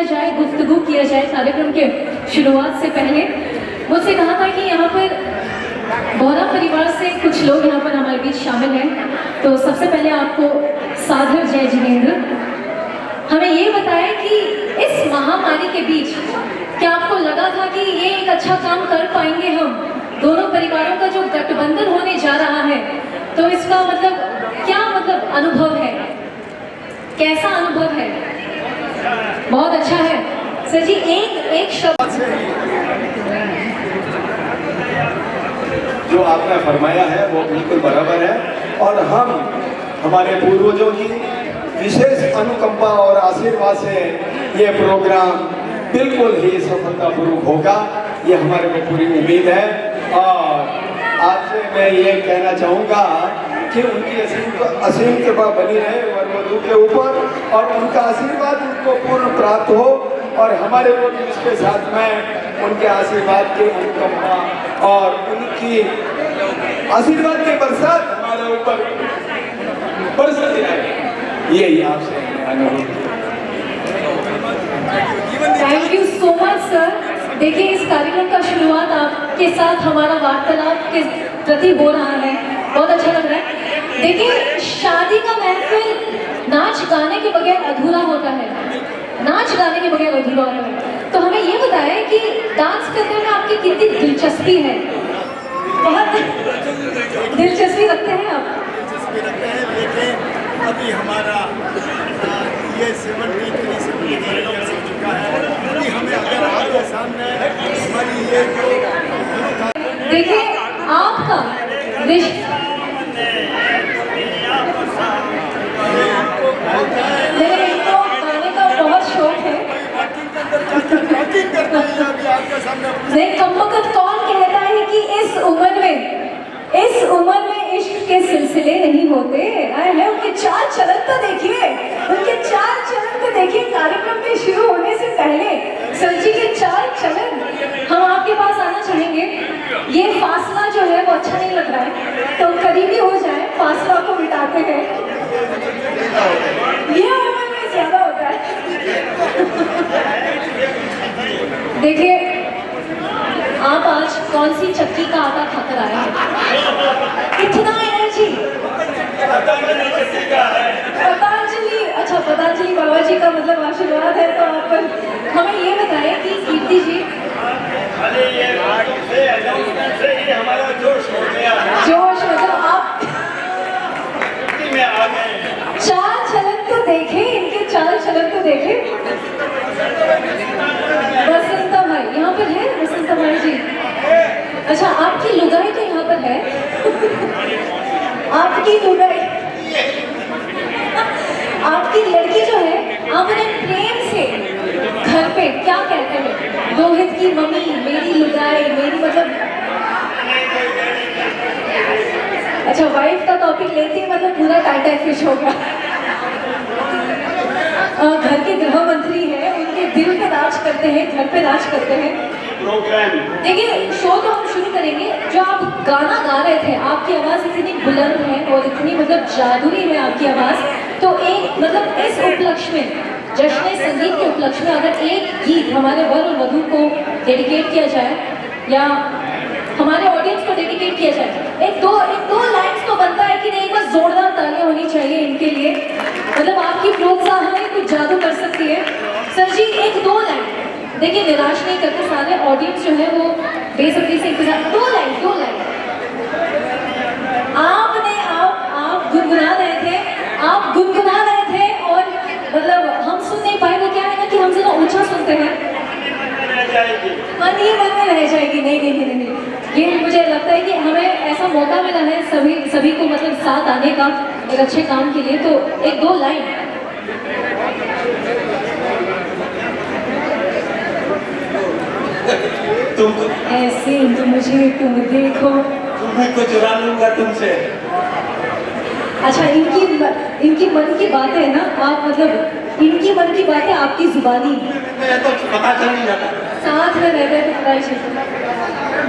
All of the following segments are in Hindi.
जाए, गुफ्तगू किया जाए कार्यक्रम के शुरुआत से पहले। मुझसे कहा था कि यहाँ पर बोहरा परिवार से कुछ लोग यहाँ पर हमारे बीच शामिल हैं, तो सबसे पहले आपको सादर जय जिनेंद्र। हमें ये बताएं कि इस महामारी के बीच क्या आपको लगा था कि ये एक अच्छा काम कर पाएंगे हम, दोनों परिवारों का जो गठबंधन होने जा रहा है, तो इसका मतलब क्या मतलब अनुभव है, कैसा अनुभव है? बहुत अच्छा है सर जी। एक शब्द जो आपने फरमाया है वो बिल्कुल बराबर है, और हम हमारे पूर्वजों की विशेष अनुकंपा और आशीर्वाद से ये प्रोग्राम बिल्कुल ही सफलतापूर्वक होगा, ये हमारे को पूरी उम्मीद है। और आपसे मैं ये कहना चाहूँगा कि उनकी असीम कृपा बनी रहे वर वधू के ऊपर, और उनका आशीर्वाद उनको पूर्ण प्राप्त हो, और हमारे को भी इसके साथ में उनके आशीर्वाद की अनुकंपा और उनकी आशीर्वाद के बरसात हमारे ऊपर बरसती रहे, यही आपसे अनुरोध। Thank you so much sir. देखिए, इस कार्यक्रम का शुरुआत आपके साथ हमारा वार्तालाप के प्रति हो रहा है, बहुत अच्छा लग रहा है। देखिए, शादी का महफिल नाच गाने के बगैर अधूरा होता है, नाच गाने के बगैर अधूरा होता है। तो हमें ये बताएं कि डांस करने में आपकी कितनी दिलचस्पी है? बहुत दिलचस्पी रखते हैं आप? दिलचस्पी रखते हैं, लेकिन अभी हमारा ये 73 हो चुका है। अभी हमें अगर आपके सामने हमारी ये जो देखिए आपका इनको गाने का बहुत शौक है। नहीं, कमबख्त कौन कहता है कि इस उम्र में इश्क के सिलसिले नहीं होते? आए हैं, उनके चाल चलन तो देखिए, उनके चाल चलन तो देखिए। कार्यक्रम के शुरू होने से पहले सर जी के चाल चलन, हम आपके पास आना चाहेंगे। ये फासला जो है वो अच्छा नहीं लग रहा है, तो करीबी हो जाए, फासला को मिटाते हैं। ये उम्र में ज्यादा होता है। देखिए, आप आज कौन सी चक्की का आटा खाकर आए हैं? इतना एनर्जी। पतंजलि, अच्छा पतंजलि बाबा जी का मतलब आशीर्वाद है, तो आप पर हमें ये बताएं कि कीर्ति जी जोश मतलब आप चाल चलन तो देखें, इनके चाल चलन तो देखें। बसंता भाई यहाँ पर है, बसंता भाई जी। अच्छा, आपकी लुगाई तो यहाँ पर है। आपकी लुगाई, आपकी लड़की जो है, आप उन्हें प्रेम से घर पे क्या कहते हैं? रोहित की मम्मी, मेरी लुगाई, मेरी मतलब। अच्छा, वाइफ का टॉपिक लेती है, मतलब पूरा टाइटा फिश हो गया। घर के गृह मंत्री हैं, उनके दिल पे राज करते हैं, घर पे राज करते हैं। देखिए, शो तो हम शुरू करेंगे। जो आप गाना गा रहे थे, आपकी आवाज़ इतनी बुलंद है और इतनी मतलब जादुई है आपकी आवाज़, तो एक मतलब इस उपलक्ष्य में, जश्न संगीत के उपलक्ष्य में, अगर एक गीत हमारे वर और वधू को डेडिकेट किया जाए या हमारे ऑडियंस को डेडिकेट किया जाए, एक दो लाइन्स तो बनता है कि नहीं? एक बार जोरदार तालियां होनी चाहिए इनके लिए, मतलब आपकी प्रोत्साहन कुछ जादू कर सकती है। सर जी, एक दो लाइन। देखिए, निराश नहीं करते, सारे ऑडियंस जो है वो बेसब्री से इंतजार। दो लाइन आप गुनगुना रहे थे, और मतलब हम सुन नहीं पाए। वो क्या है ना कि हम ज़रा ऊंचा सुनते हैं, मन ही मन में रह जाएगी। नहीं, ये मुझे लगता है कि हमें ऐसा मौका मिला है सभी को मतलब साथ आने का एक अच्छे काम के लिए, तो एक दो लाइन। तुम ऐसे मुझे तुम देखो, तुम्हें को चुरा लूंगा तुमसे। अच्छा, इनकी मन की बातें है ना, आप मतलब इनकी मन की बातें आपकी जुबानी, तो पता चल नहीं जाता, साथ में रहते तो पता ही चलता।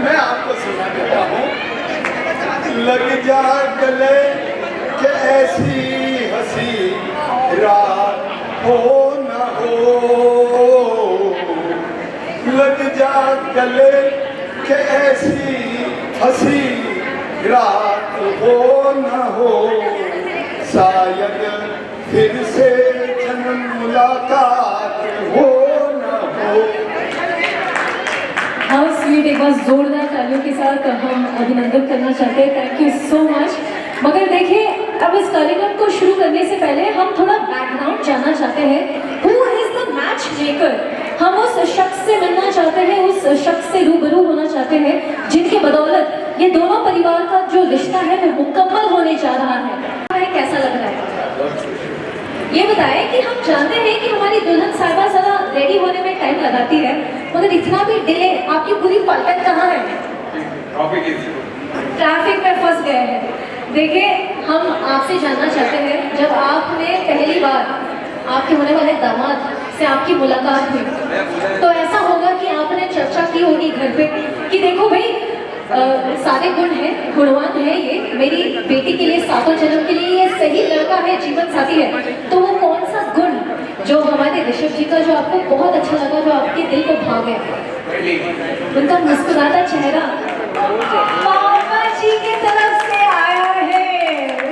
मैं आपको सुना देता हूँ। लग जा गले के ऐसी हंसी रात हो न हो, गले के ऐसी हंसी रात हो न हो, शायद फिर से जन्म मुलाकात हो न हो। हाउ स्वीट, एक बार जोरदार तालियों के साथ हम अभिनंदन करना चाहते हैं। Thank you so much. मगर देखिए, अब इस कार्यक्रम को शुरू करने से पहले हम थोड़ा बैकग्राउंड जानना चाहते हैं। Who is the match maker? हम उस शख्स से मिलना चाहते हैं, उस शख्स से रूबरू होना चाहते हैं जिनके बदौलत ये दोनों परिवार का जो रिश्ता है वो मुकम्मल होने जा रहा है। कैसा लग रहा है ये बताएं कि हम जानते हैं कि हमारी दुल्हन साहिबा ज़रा रेडी होने में टाइम लगाती है, मगर इतना भी डिले, आपकी पूरी पलटन कहाँ है? ट्रैफिक में फंस गए हैं। देखिए, हम आपसे जानना चाहते हैं, जब आपने पहली बार आपके होने वाले दामाद से आपकी मुलाकात हुई तो ऐसा होगा कि आपने चर्चा की होगी घर पे कि देखो भाई, सारे गुण हैं, गुणवान है ये, मेरी बेटी के लिए, सातों जन्म के लिए ये सही लड़का है, जीवन साथी है। तो वो कौन सा गुण जो हमारे ऋषभ जी का जो आपको बहुत अच्छा लगा, जो आपके दिल को भा गया? उनका मुस्कुराता चेहरा पापा जी की तरफ से आया है।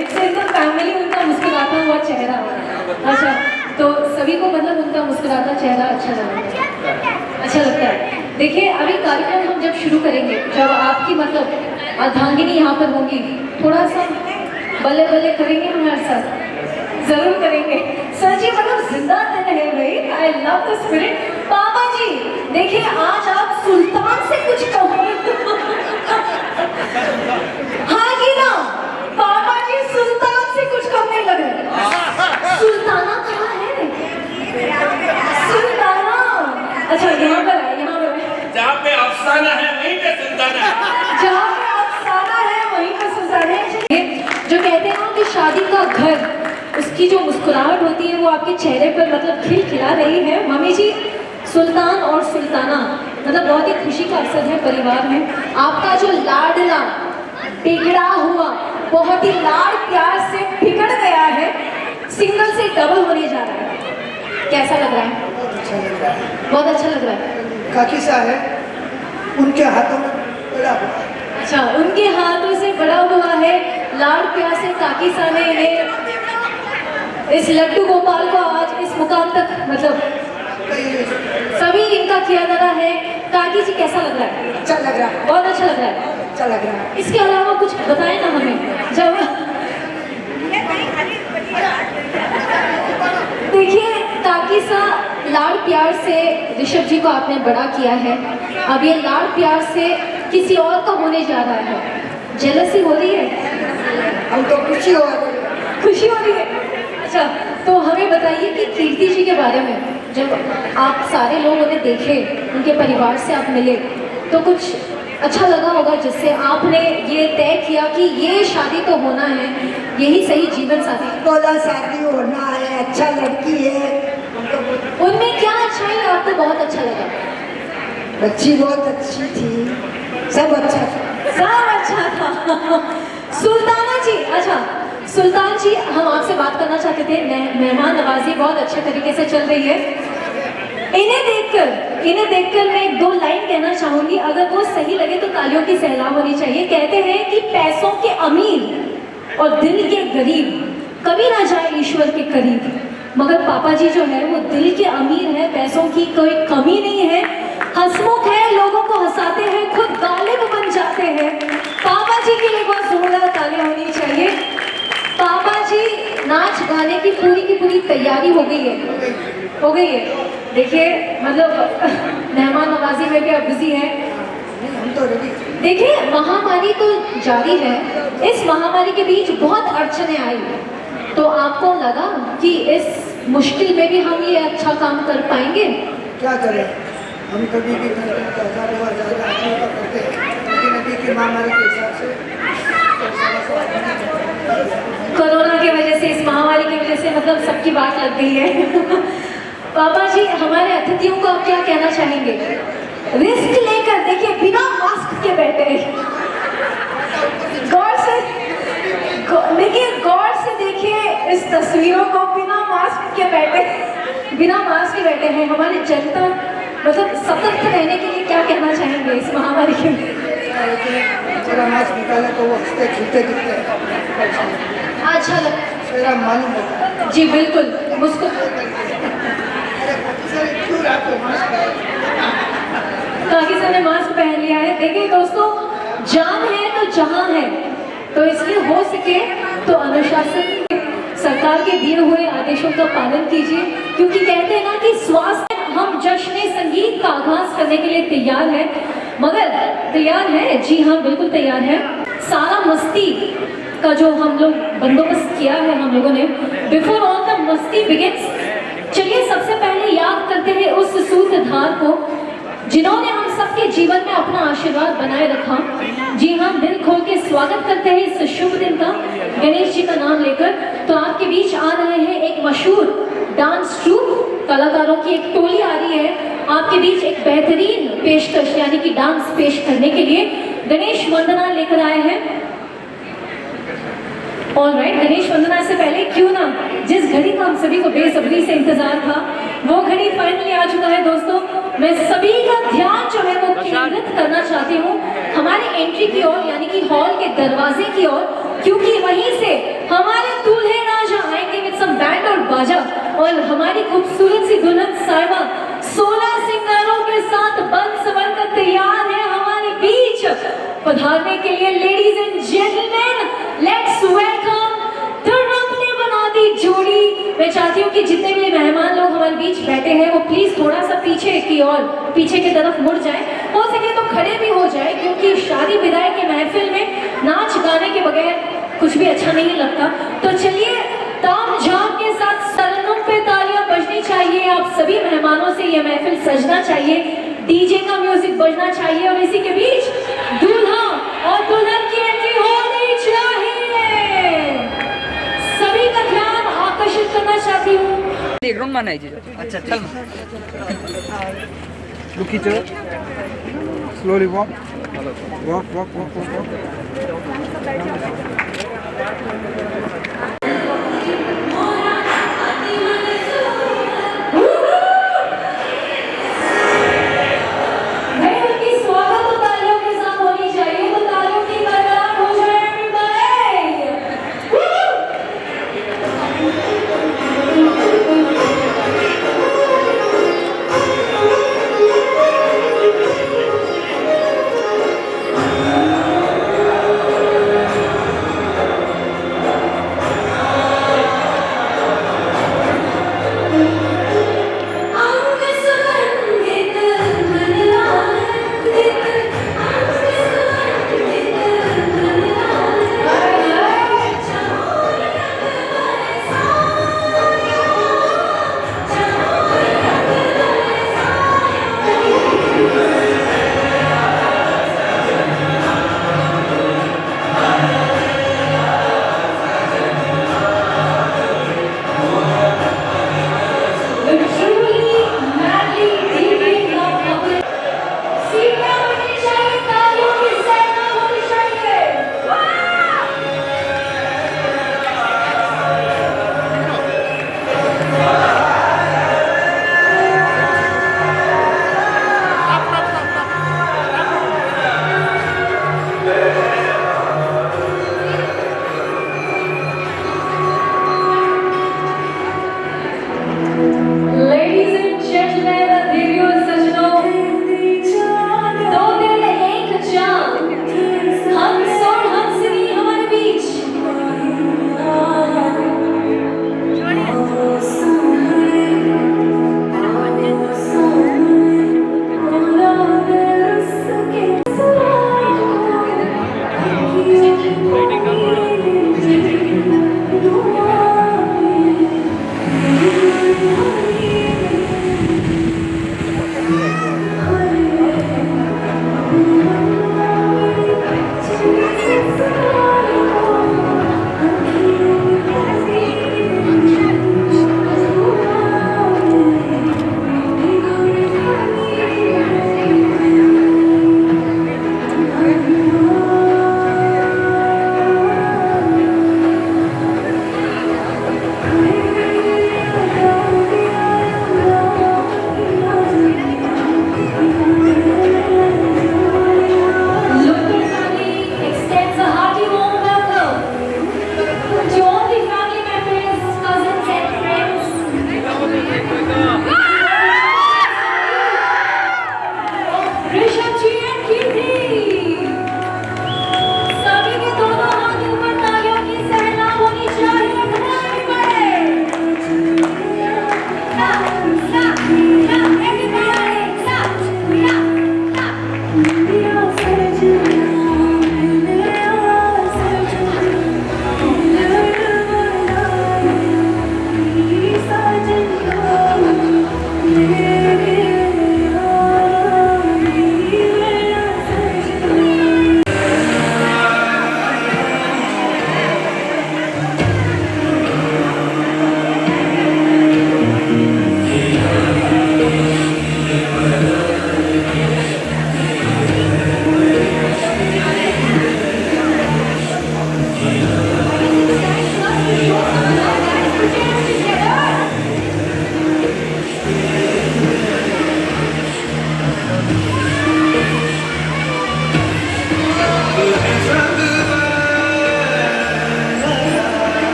इट्स इन द फैमिली, उनका मुस्कुराता हुआ चेहरा। अच्छा, तो सभी को मतलब उनका मुस्कुराता चेहरा अच्छा लगता है। देखिए, अभी कार्यक्रम हम जब शुरू करेंगे, जब आपकी मतलब अर्धांगिनी यहाँ पर होंगी, थोड़ा सा बल्ले बल्ले करेंगे हमारे साथ, जरूर करेंगे। सर जी मतलब जिंदा दिल है भाई, आई लव द स्पिरिट। पापा जी देखिए, आज आप सुल्तान से कुछ कहो। हाँ कि ना पापा जी, सुल्तान से कुछ कम नहीं लग रहा। सुल्ताना कहाँ है? सुल्ताना, अच्छा यहाँ पर है, यहाँ पर है। जहाँ पे अफसाना है वहीं पे सुल्ताना है। जहाँ पे अफसाना है वहीं पे सुल्ताना है। जो कहते हैं ना कि शादी का घर, उसकी जो मुस्कुराहट होती है वो आपके चेहरे पर मतलब खिलखिला रही है। मम्मी जी, सुल्तान और सुल्ताना मतलब बहुत ही खुशी का अवसर है परिवार में। आपका जो लाडला बिगड़ा हुआ, बहुत ही लाड प्यार से बिगड़ गया है, सिंगल से डबल होने जा रहा है। कैसा लग रहा है? बहुत अच्छा लग रहा है। काकी सा है, उनके हाथों में बड़ा हुआ है। अच्छा, उनके हाथों से बड़ा हुआ है, लाड प्यार से काकी सा ने इन्हें, इस लड्डू गोपाल को आज इस मुकाम तक मतलब सभी इनका किया जा रहा है। काकी जी कैसा लग रहा है? अच्छा लग रहा है, बहुत अच्छा लग रहा है। अच्छा लग रहा है। इसके अलावा कुछ बताएं ना हमें। जब देखिए, काकी सा लाड़ प्यार से ऋषभ जी को आपने बड़ा किया है, अब ये लाड़ प्यार से किसी और का होने जा रहा है। जेलसी हो रही है? हम तो खुशी हो रही है। खुशी हो रही है। अच्छा, तो हमें बताइए कि कीर्ति जी के बारे में, जब आप सारे लोग उन्हें देखे, उनके परिवार से आप मिले, तो कुछ अच्छा लगा होगा जिससे आपने ये तय किया कि ये शादी तो होना है, यही सही जीवन साथी। बोला शादी होना है, अच्छा लड़की है। उनमें क्या अच्छाई आपको बहुत अच्छा लगा? बच्ची बहुत अच्छी थी, सब अच्छा था। सब अच्छा था। सुल्ताना जी, अच्छा सुल्तान जी, हम आपसे बात करना चाहते थे। मेहमान नवाजी बहुत अच्छे तरीके से चल रही है। इन्हें देखकर मैं एक दो लाइन कहना चाहूंगी, अगर वो सही लगे तो तालियों की सैलाब होनी चाहिए। कहते हैं कि पैसों के अमीर और दिल के गरीब कभी ना जाए ईश्वर के करीब, मगर पापा जी जो है वो दिल के अमीर है, पैसों की कोई कमी नहीं है, हंसमुख है, लोगों को हंसाते हैं, खुद गालिब बन जाते हैं। पापा जी के लिए बहुत जोरदार तालियां होनी चाहिए। पापा जी नाच गाने की पूरी तैयारी हो गई है। देखिए मतलब मेहमान नवाजी में भी आप बिजी हैं। देखिए, महामारी तो जारी है, इस महामारी के बीच बहुत अड़चने आई, तो आपको लगा कि इस मुश्किल में भी हम ये अच्छा काम कर पाएंगे? क्या करें, हम कभी भी करते हैं, लेकिन की महामारी के हिसाब से, कोरोना की वजह से, इस महामारी की वजह से मतलब सबकी बात लग गई है। पापा जी, हमारे अतिथियों को आप क्या कहना चाहेंगे? रिस्क लेकर, देखिए बिना मास्क के बैठे, गौर से देखिए इस तस्वीरों को, बिना मास्क के बैठे हैं हमारी जनता मतलब सतर्क रहने के लिए क्या कहना चाहेंगे इस महामारी के लिए? मेरा मास्क निकाले तो वो हंसते खिलते दिखते हैं। अच्छा लग मेरा मालूम होता है। जी बिल्कुल मुझको अरे सर क्यों आपको मास्क काकी सर ने मास्क पहन लिया है। देखिए दोस्तों, जान है तो जहां है, तो इसलिए हो सके तो अनुशासन सरकार के दिए हुए आदेशों का पालन कीजिए, क्योंकि कहते हैं ना कि स्वास्थ्य हम जश्न संगीत का आगाज करने के लिए तैयार है। मगर तैयार है, जी हाँ बिल्कुल तैयार है। सारा मस्ती का जो हम लोग बंदोबस्त किया है हम लोगों ने, बिफोर ऑल द मस्ती बिगिंस, चलिए सबसे पहले याद करते हैं उस सूत्रधार को जिन्होंने हम सबके जीवन में अपना आशीर्वाद बनाए रखा। जी हाँ, दिल खोल के स्वागत करते हैं इस शुभ दिन का, गणेश जी का नाम लेकर। तो आपके बीच आ रहे हैं एक मशहूर डांस ट्रूप, कलाकारों की एक टोली आ रही है आपके बीच एक बेहतरीन पेशकश यानी कि डांस पेश करने के लिए। गणेश वंदना लेकर आए हैं। ऑलराइट, गणेश वंदना से पहले क्यों ना, जिस घड़ी का हम सभी को बेसब्री से इंतजार था, वो घड़ी फाइनली आ चुका है दोस्तों। मैं सभी का ध्यान जो है वो केंद्रित करना चाहती हूँ हमारे एंट्री की ओर, यानी कि हॉल के दरवाजे की ओर, क्योंकि वहीं से हमारे दूल्हे राजा आएंगे विद सम बैंड और बाजा, और हमारी खूबसूरत सी दुल्हन साहिबा 16 सिंगारों के साथ बन सवर कर तैयार है हमारे बीच पधारने के लिए। Ladies and gentleman, let's welcome the रंगने बना दी जोड़ी। मैं चाहती हूँ कि जितने भी मेहमान लोग हमारे बीच बैठे हैं वो प्लीज थोड़ा सा पीछे की ओर, पीछे की तरफ मुड़ जाएं, हो सके तो खड़े भी हो जाएं, क्योंकि शादी विदाई के महफिल में नाच गाने के बगैर कुछ भी अच्छा नहीं लगता। तो चलिए ताम झाम के साथ सरनम पे तालियां बजनी चाहिए। आप सभी मेहमानों से ये महफिल सजना चाहिए, डीजे का म्यूजिक बजना चाहिए, और इसी के बीच दूल्हा और दुल्हन की एंट्री होनी चाहिए। सभी का ध्यान आकर्षित करना चाहती हूँ। बैकग्राउंड बनाइए। अच्छा चल Look each other. Slowly walk. Walk, walk, walk, walk, walk. भाई उनकी स्वागत तो तालियों के साथ होनी चाहिए, तो तालियों की गड़गड़ाहट हो जाए everybody।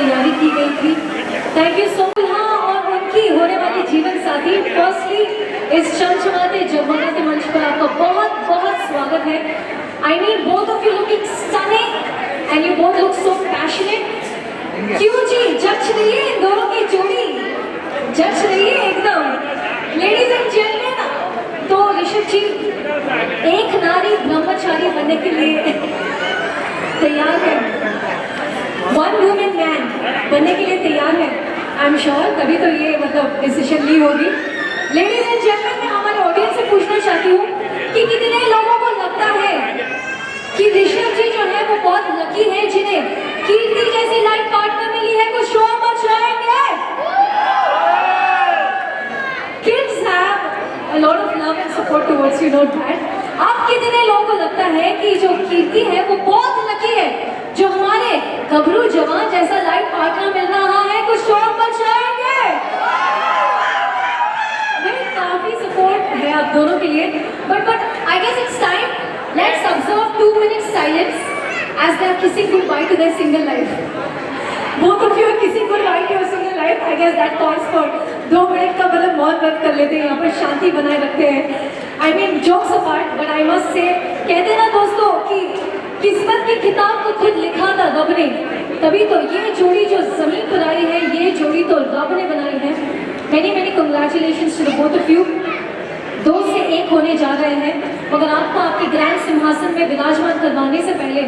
तैयारी की गई थी। Thank you so much. हाँ, और उनकी होने वाली जीवन साथी, फर्स्टली इस चमचमाते जगमगाते मंच पर आपका बहुत बहुत स्वागत है। I mean both of you looking stunning and you both look so passionate. क्यों जी, जज रही है इन दोनों की जोड़ी, जज रही है एकदम। लेडीज एंड जेंटलमैन, तो ऋषभ जी एक नारी ब्रह्मचारी बनने के लिए तैयार है, वन वुमेन मैन बनने के लिए तैयार है। आई एम श्योर तभी तो ये मतलब डिसीजन ली होगी। लेडीज एंड जेंटलमैन, मैं हमारे ऑडियंस से पूछना चाहती हूँ कि कितने लोगों को लगता है कि ऋषभ जी जो है वो बहुत लकी है जिन्हें कीर्ति जैसी लाइफ पार्टनर मिली है। कुछ show मचाएंगे। Kids have a lot of love and support towards you, know that. आप कितने लोगों को लगता है कि जो कीर्ति है वो बहुत लकी है जो हमारे गबरू जवान जैसा लाइफ पार्टनर मिल रहा है। कुछ शो मचाएंगे। नहीं, काफी सपोर्ट है आप दोनों के लिए, but I guess it's time let's observe 2 minutes silence as they are kissing goodbye to their single life. Both of you are kissing goodbye to your single life. I guess that calls for 2 minute का मतलब मौन व्रत कर लेते हैं, यहाँ पर शांति बनाए रखते हैं। I mean jokes apart, but I must say, कहते हैं ना दोस्तों कि किस्मत की किताब को खुद लिखा था रब ने, तभी तो ये जोड़ी जो जमीन पर आई है, ये जोड़ी तो रब ने बनाई है। Many congratulations to the both of you. 2 से 1 होने जा रहे हैं, मगर आपको आपके ग्रैंड सिंहासन में विराजमान करवाने से पहले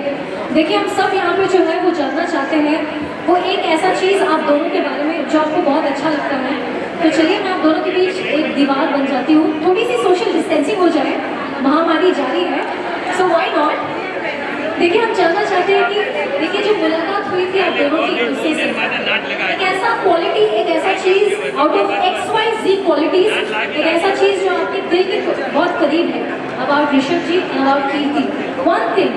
देखिए हम सब यहाँ पे जो है वो जानना चाहते हैं वो एक ऐसा चीज़ आप दोनों के बारे में जो आपको बहुत अच्छा लगता है। तो चलिए मैं आप दोनों के बीच एक दीवार बन जाती हूँ, थोड़ी सी सोशल डिस्टेंसिंग हो जाए, महामारी जारी है, सो व्हाई नॉट। देखिए हम जानना चाहते हैं कि देखिए जो मुलाकात हुई थी आप दोनों की उससे से एक ऐसा क्वालिटी, एक ऐसा चीज़ आउट ऑफ XYZ क्वालिटीज, एक ऐसा चीज़ जो आपके दिल के बहुत करीब है about Rishabh ji and about Kirti. One thing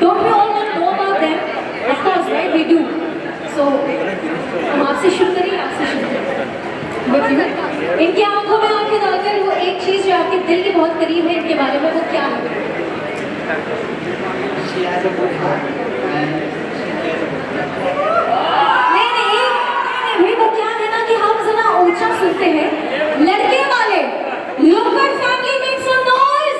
don't we all know about them, of course right we do. So हम आपसे शुरू करिए, आपसे शुरू करिए। इनकी आंखों में आंखें डालकर वो एक चीज़ जो आपके दिल के बहुत करीब है इनके बारे में, वो क्या है? नहीं, वो क्या है ना कि हम जरा ऊंचा सुनते हैं। लड़के वाले local family make some noise.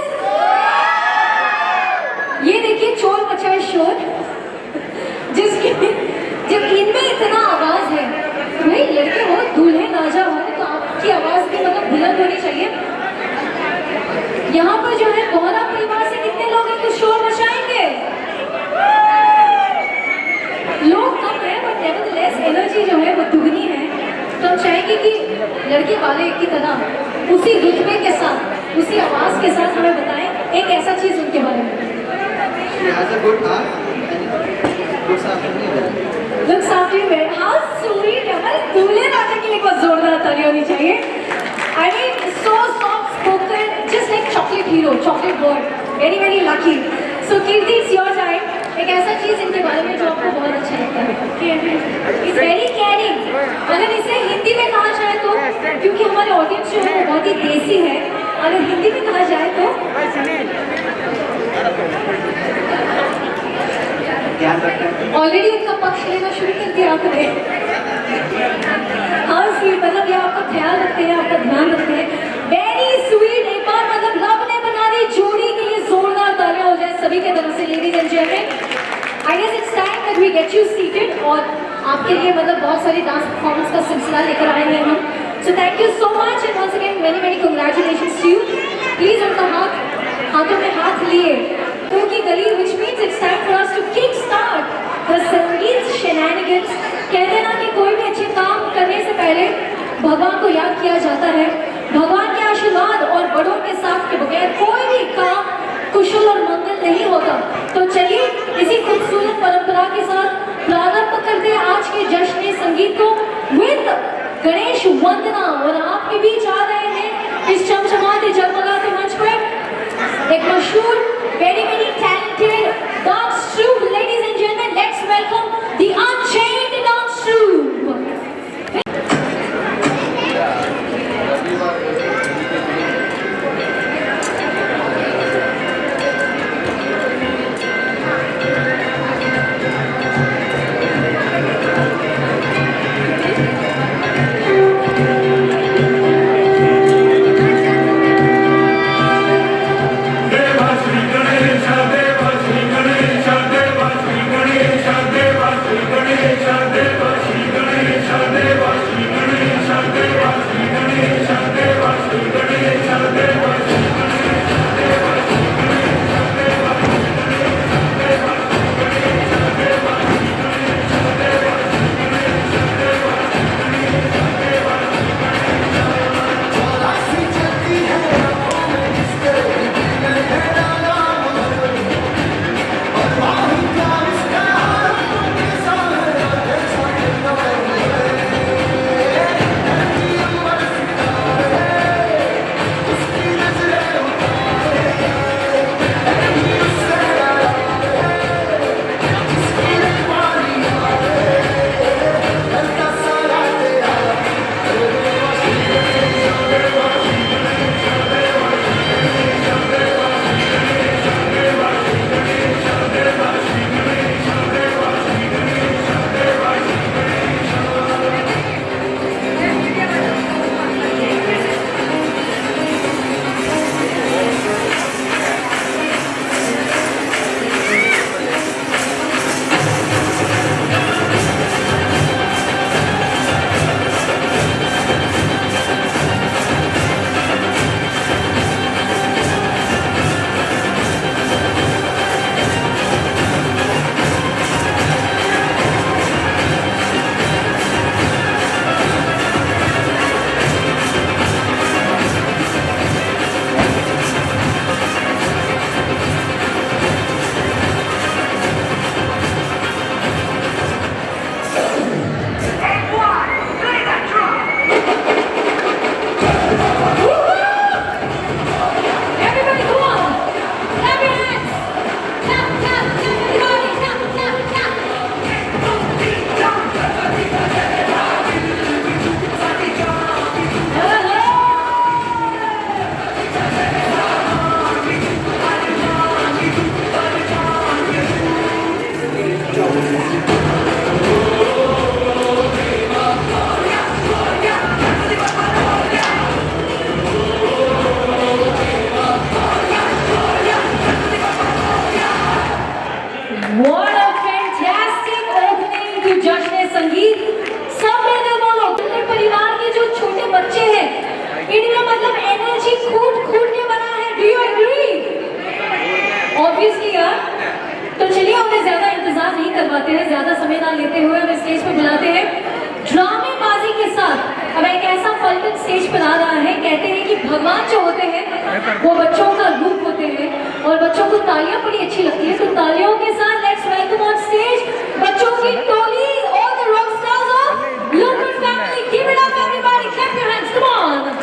ये देखिए चोर मचाए शोर, जिसके जब इनमें इतना आवाज है, भाई लड़के हो दूल्हे राजा हो तो आपकी आवाज भी मतलब बुलंद होनी चाहिए। यहाँ पर जो है गौरा परिवार से कितने लोग हैं कुछ शोर मचाएंगे? लोग कम है बट नेवरदलेस एनर्जी जो है वो दुगनी है। तो हम चाहेंगे कि लड़के वाले की तरह उसी रुतबे के साथ, उसी आवाज के साथ हमें बताएं एक ऐसा चीज उनके बारे में। Looks after you very, how sweet है। हमारे दूल्हे राजा के लिए बहुत जोरदार ताली होनी चाहिए। I mean so soft spoken, just like chocolate hero, chocolate boy, very lucky. So Kirti, it's your time. एक ऐसा चीज इनके बारे में जो आपको बहुत अच्छा लगता है। It's very caring. अगर इसे हिंदी में कहा जाए तो, क्योंकि हमारे ऑडियंस जो है वो बहुत ही देसी है, अगर हिंदी में कहा जाए तो ऑलरेडी उनका पक्ष लेना शुरू कर दिया आपने। हाँ स्वीट, मतलब ये आपका ख्याल रखते हैं, आपका ध्यान रखते हैं, वेरी स्वीट। एक बार मतलब रब ने बना दी जोड़ी के लिए जोरदार तालियां हो जाए सभी के तरफ से। Ladies and gentleman, I guess it's time that we get you seated, और आपके लिए मतलब बहुत सारी डांस परफॉर्मेंस का सिलसिला लेकर आए हैं हम। So thank you so much and once again many congratulations to you. Please उनका हाथों में हाथ लिए की गली, which means it's time for us to kick start the संगीत shenanigans। कहते हैं ना कि कोई भी अच्छे काम करने से पहले भगवान को याद किया जाता है। भगवान के आशीर्वाद और बड़ों के साथ के बगैर कोई भी काम कुशल और मंगल नहीं होता। तो चलिए इसी खूबसूरत परंपरा के साथ प्रारंभ करते हैं आज के जश्न संगीत को विद गणेश वंदना। और आपके बीच आ रहे हैं इस चमचमाते जगमगाते मंच पर एक मशहूर very talented dance troupe. Ladies and gentlemen, let's welcome the Unchained Dance Troupe. ज्यादा समय ना लेते हुए हमें स्टेज पे बुलाते हैं ड्रामेबाजी के साथ। अब एक ऐसा पलटन स्टेज पर आ रहा है, कहते हैं कि भगवान जो होते हैं वो बच्चों का रूप होते हैं और बच्चों को तालियां बड़ी अच्छी लगती है, तो तालियों के साथ लेट्स वेलकम ऑन स्टेज बच्चों की टोली all the rock stars of local family. Give it up everybody, clap your hands, come on.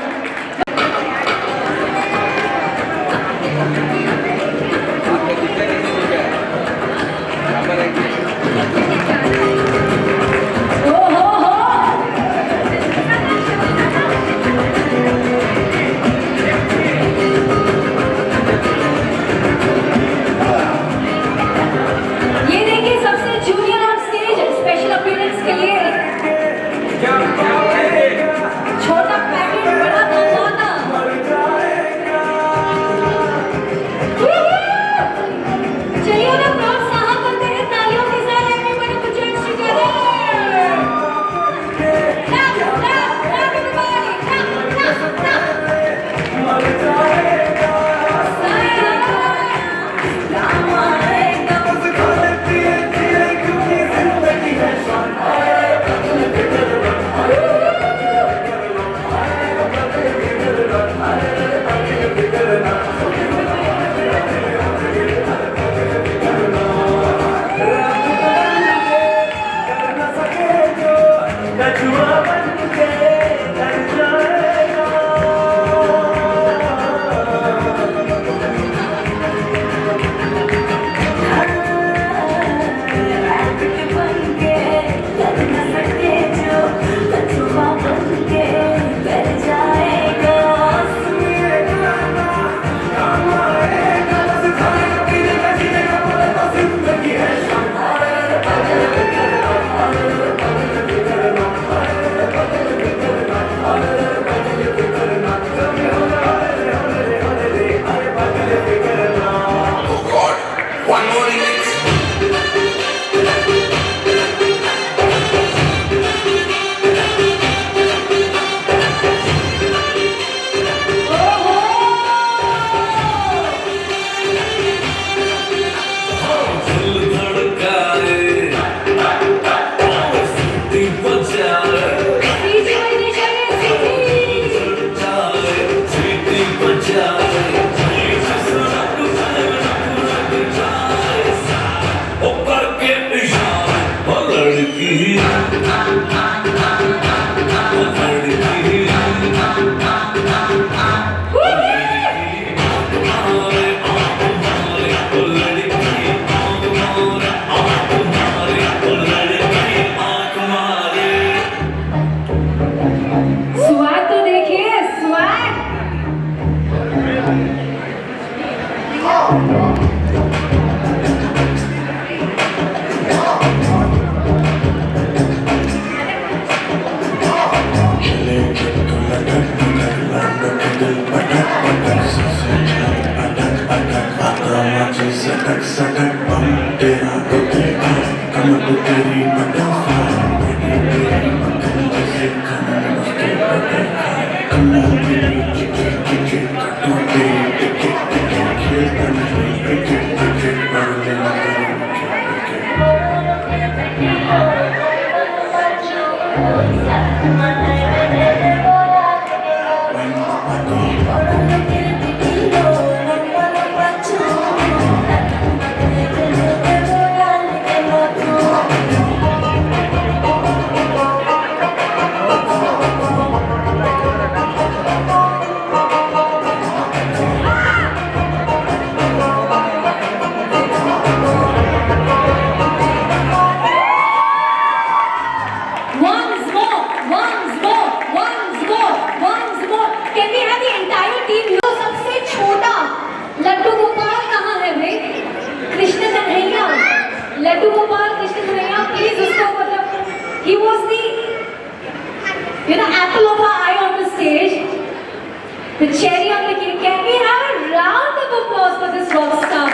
The cherry on the cake. Can we have a round of applause for this rock star?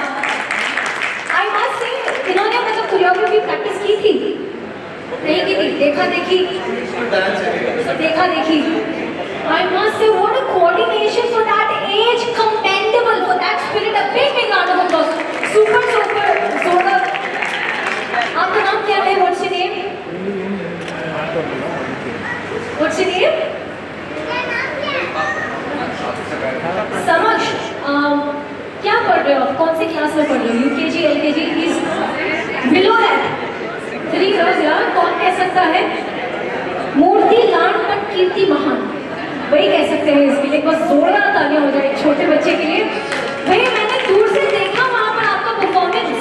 I must say, इन्होंने मतलब कोरियोग्राफी प्रैक्टिस की थी? नहीं की थी, देखा देखी. देखा देखी. I must say, what a coordination for that age, commendable for that spirit. A big round of applause. Super, super, super. आपका नाम क्या है? क्लास में पढ़ रहे हो, UKG LKG is below that 3 years यार, कौन कह सकता है? मूर्ति लाट पर कीर्ति महान, वही कह सकते हैं इसके लिए। बस जोरदार तालियां हो जाए छोटे बच्चे के लिए। भैया मैंने दूर से देखा वहां पर आपका परफॉर्मेंस,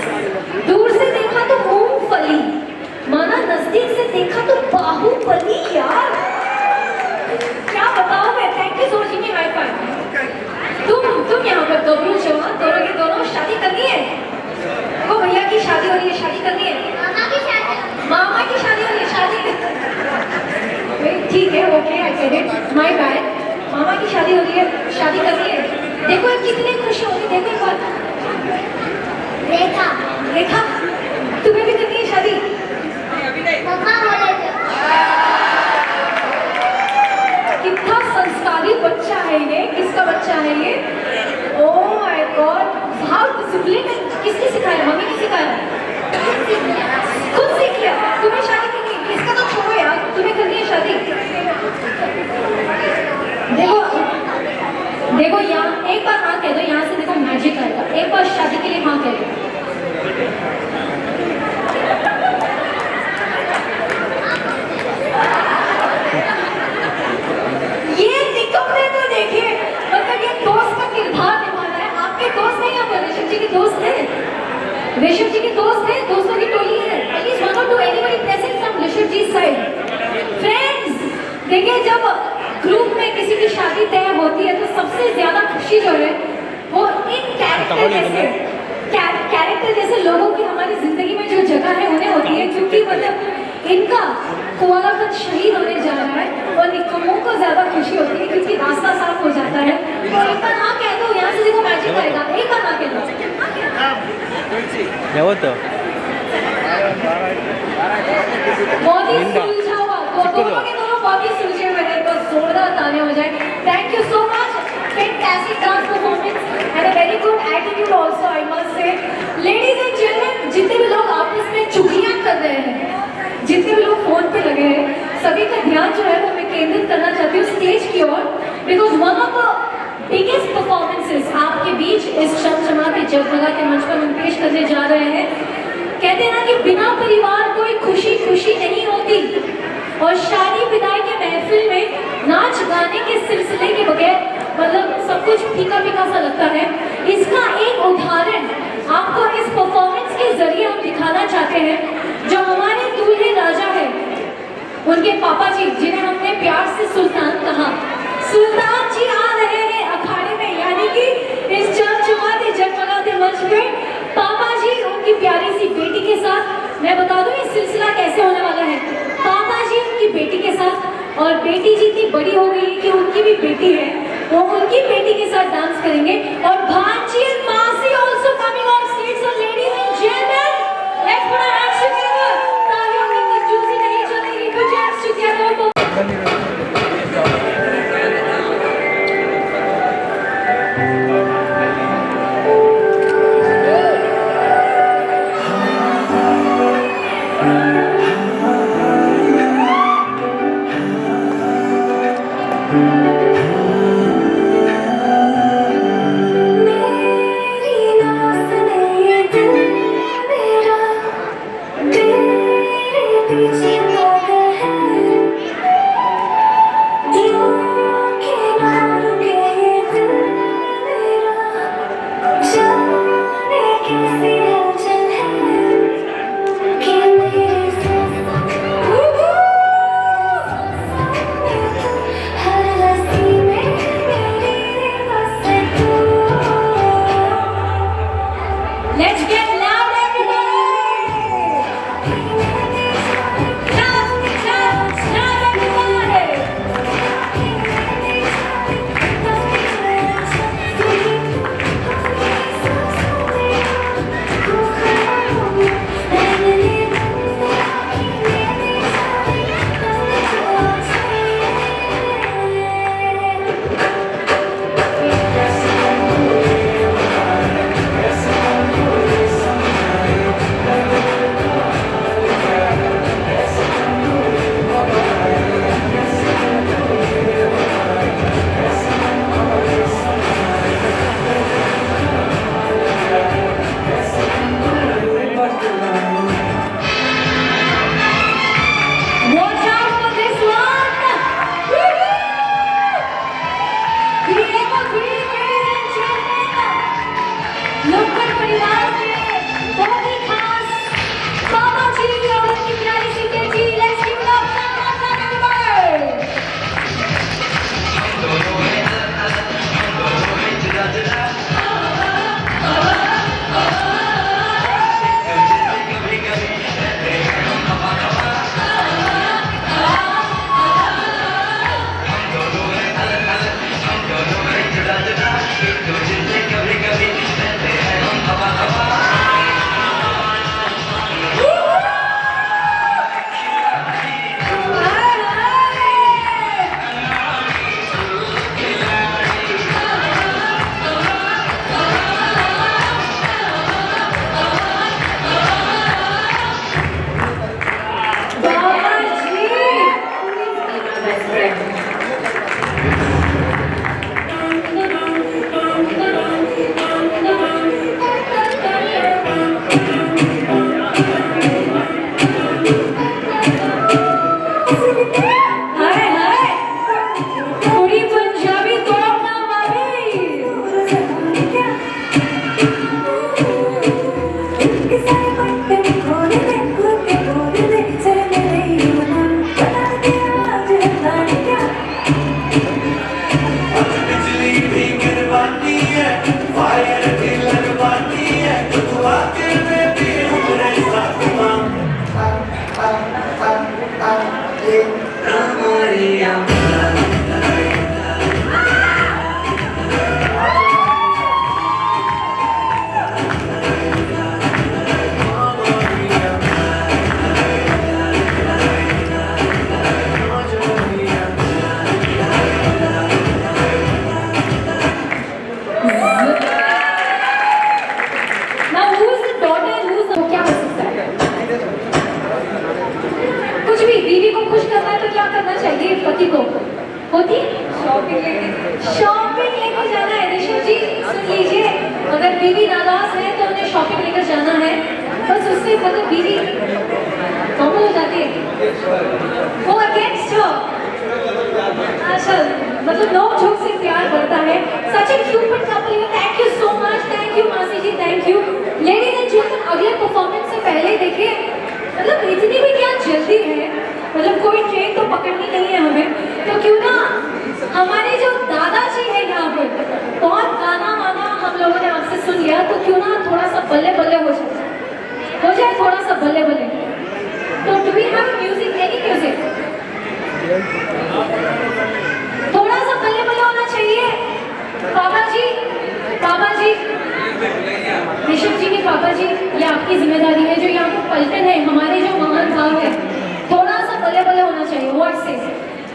दूर से देखा तो मूंगफली, माना नजदीक से देखा तो बाहुबली यार, क्या बताओ मैं। Thank you so much, give me high five. तुम यहाँ पर गबरू जवान दोनों के दोनों शादी करनी है, वो भैया की शादी हो रही है, शादी करनी है, मामा की शादी हो रही है, शादी ठीक है, okay I get it, my bad. मामा की शादी हो रही है, शादी करनी है। देखो ये कितनी खुशी होगी, देखो एक बार। रेखा, रेखा तुम्हें भी करनी है शादी? कितना संस्कारी बच्चा है ये, किसका बच्चा है ये? Oh my God, how discipline है। किसने सिखाया? मम्मी ने सिखाया? खुद सीख लिया? तुम्हें शादी करनी है? इसका तो छोड़ो यार, तुम्हें करनी है शादी। देखो देखो यहाँ एक बार हाँ कह दो, यहाँ से देखो मैजिक आएगा। एक बार शादी के लिए हाँ कह दो। ये निकम्मे तो देखिए, मतलब ये दोस्त का किरदार निभाना है। आपके दोस्त नहीं, आप ऋषभ जी के दोस्त हैं, ऋषभ जी के दोस्त हैं, दोस्तों की टोली है। प्लीज वन और two anybody present from Rishabh ji side. Friends देखिए, जब ग्रुप में किसी की शादी तय होती है तो सबसे ज्यादा खुशी जो है वो इन कैरेक्टर जैसे लोगों की हमारी जिंदगी में जो जगह है उन्हें होती है, क्योंकि मतलब इनका कुआलागंज शहीद होने जा रहा है और निकम्मों को ज्यादा खुशी होती है क्योंकि रास्ता साफ हो जाता है। तो एक बार हाँ कह दो, यहाँ से देखो मैजिक आएगा। एक बार हाँ कह दो। बहुत ही सुलझा हुआ, दोनों के दोनों बहुत ही सुलझे हुए हैं। बस जोरदार तालियां हो जाए। Thank you so much, fantastic dance performance and a very good attitude also I must say. Ladies and gentleman, जितने भी लोग आपस में चुगलियां कर रहे हैं, जितने भी लोग फोन पे लगे हैं, सभी का ध्यान जो है वो मैं केंद्रित करना चाहती हूँ स्टेज की ओर, because one of the biggest performances आपके बीच इस चमचमाते जगमगाते मंच पर हम पेश करने जा रहे हैं। कहते हैं ना कि बिना परिवार कोई खुशी खुशी नहीं होती, और शादी विदाई के महफिल में नाच गाने के सिलसिले के बगैर मतलब सब कुछ फीका फीका सा लगता है। इसका एक उदाहरण आपको इस परफॉर्मेंस के जरिए हम दिखाना चाहते हैं। जो हमारे दूल्हे राजा है, उनके पापा जी, जिन्हें हमने प्यार से सुल्तान कहा, सुल्तान जी आ रहे हैं अखाड़े में, यानी कि इस चमचमाते जगमगाते मंच पे पापा जी उनकी प्यारी सी बेटी के साथ। मैं बता दूं ये सिलसिला कैसे होने वाला है। पापा जी उनकी बेटी के साथ, और बेटी जी इतनी बड़ी हो गई कि उनकी भी बेटी है, वो उनकी बेटी के साथ डांस करेंगे। और भांजी एंड मासी also coming on stage. So ladies and gentleman, let's put our hands together. तालियों की कंजूसी नहीं चलेगी, put your hands together. Hara best friend hi hi थोड़ी पंजाबी तो ना मामी बिजली भी गिरवाती है फायर भी लगवाती है वाकई में भी उतरे साथमा Now who is the daughter and who is the क्या कर सकता है कुछ भी बीवी को खुश करना है तो क्या करना चाहिए पति को होती शॉपिंग लेकर जाना है ऋषभ जी सुन लीजिए अगर बीवी नाराज है तो उन्हें शॉपिंग लेकर जाना है बस उससे मतलब बीवी नॉर्मल हो जाती है वो अगेंस्ट हो अच्छा मतलब लोग झोंक से प्यार बढ़ता है such a cute couple thank you so much thank you मासी जी thank you ladies and gentleman अगले परफॉर्मेंस से पहले देखिए मतलब इतनी भी क्या जल्दी है मतलब कोई ट्रेन तो पकड़नी नहीं है हमें तो क्यों ना हमारे जो दादाजी है यहाँ पर बहुत गाना वाना हम लोगों ने आपसे सुन लिया तो क्यों ना थोड़ा सा बल्ले बल्ले हो जाए थोड़ा सा बल्ले बल्ले तो do we have music any music थोड़ा सा बल्ले बल्ले होना चाहिए पापा जी ऋषभ जी के पापा जी ये आपकी जिम्मेदारी है जो यहाँ पर पलटन है हमारे जो महान भाव है थोड़ा सा बल्ले बल्ले होना चाहिए वर्ड से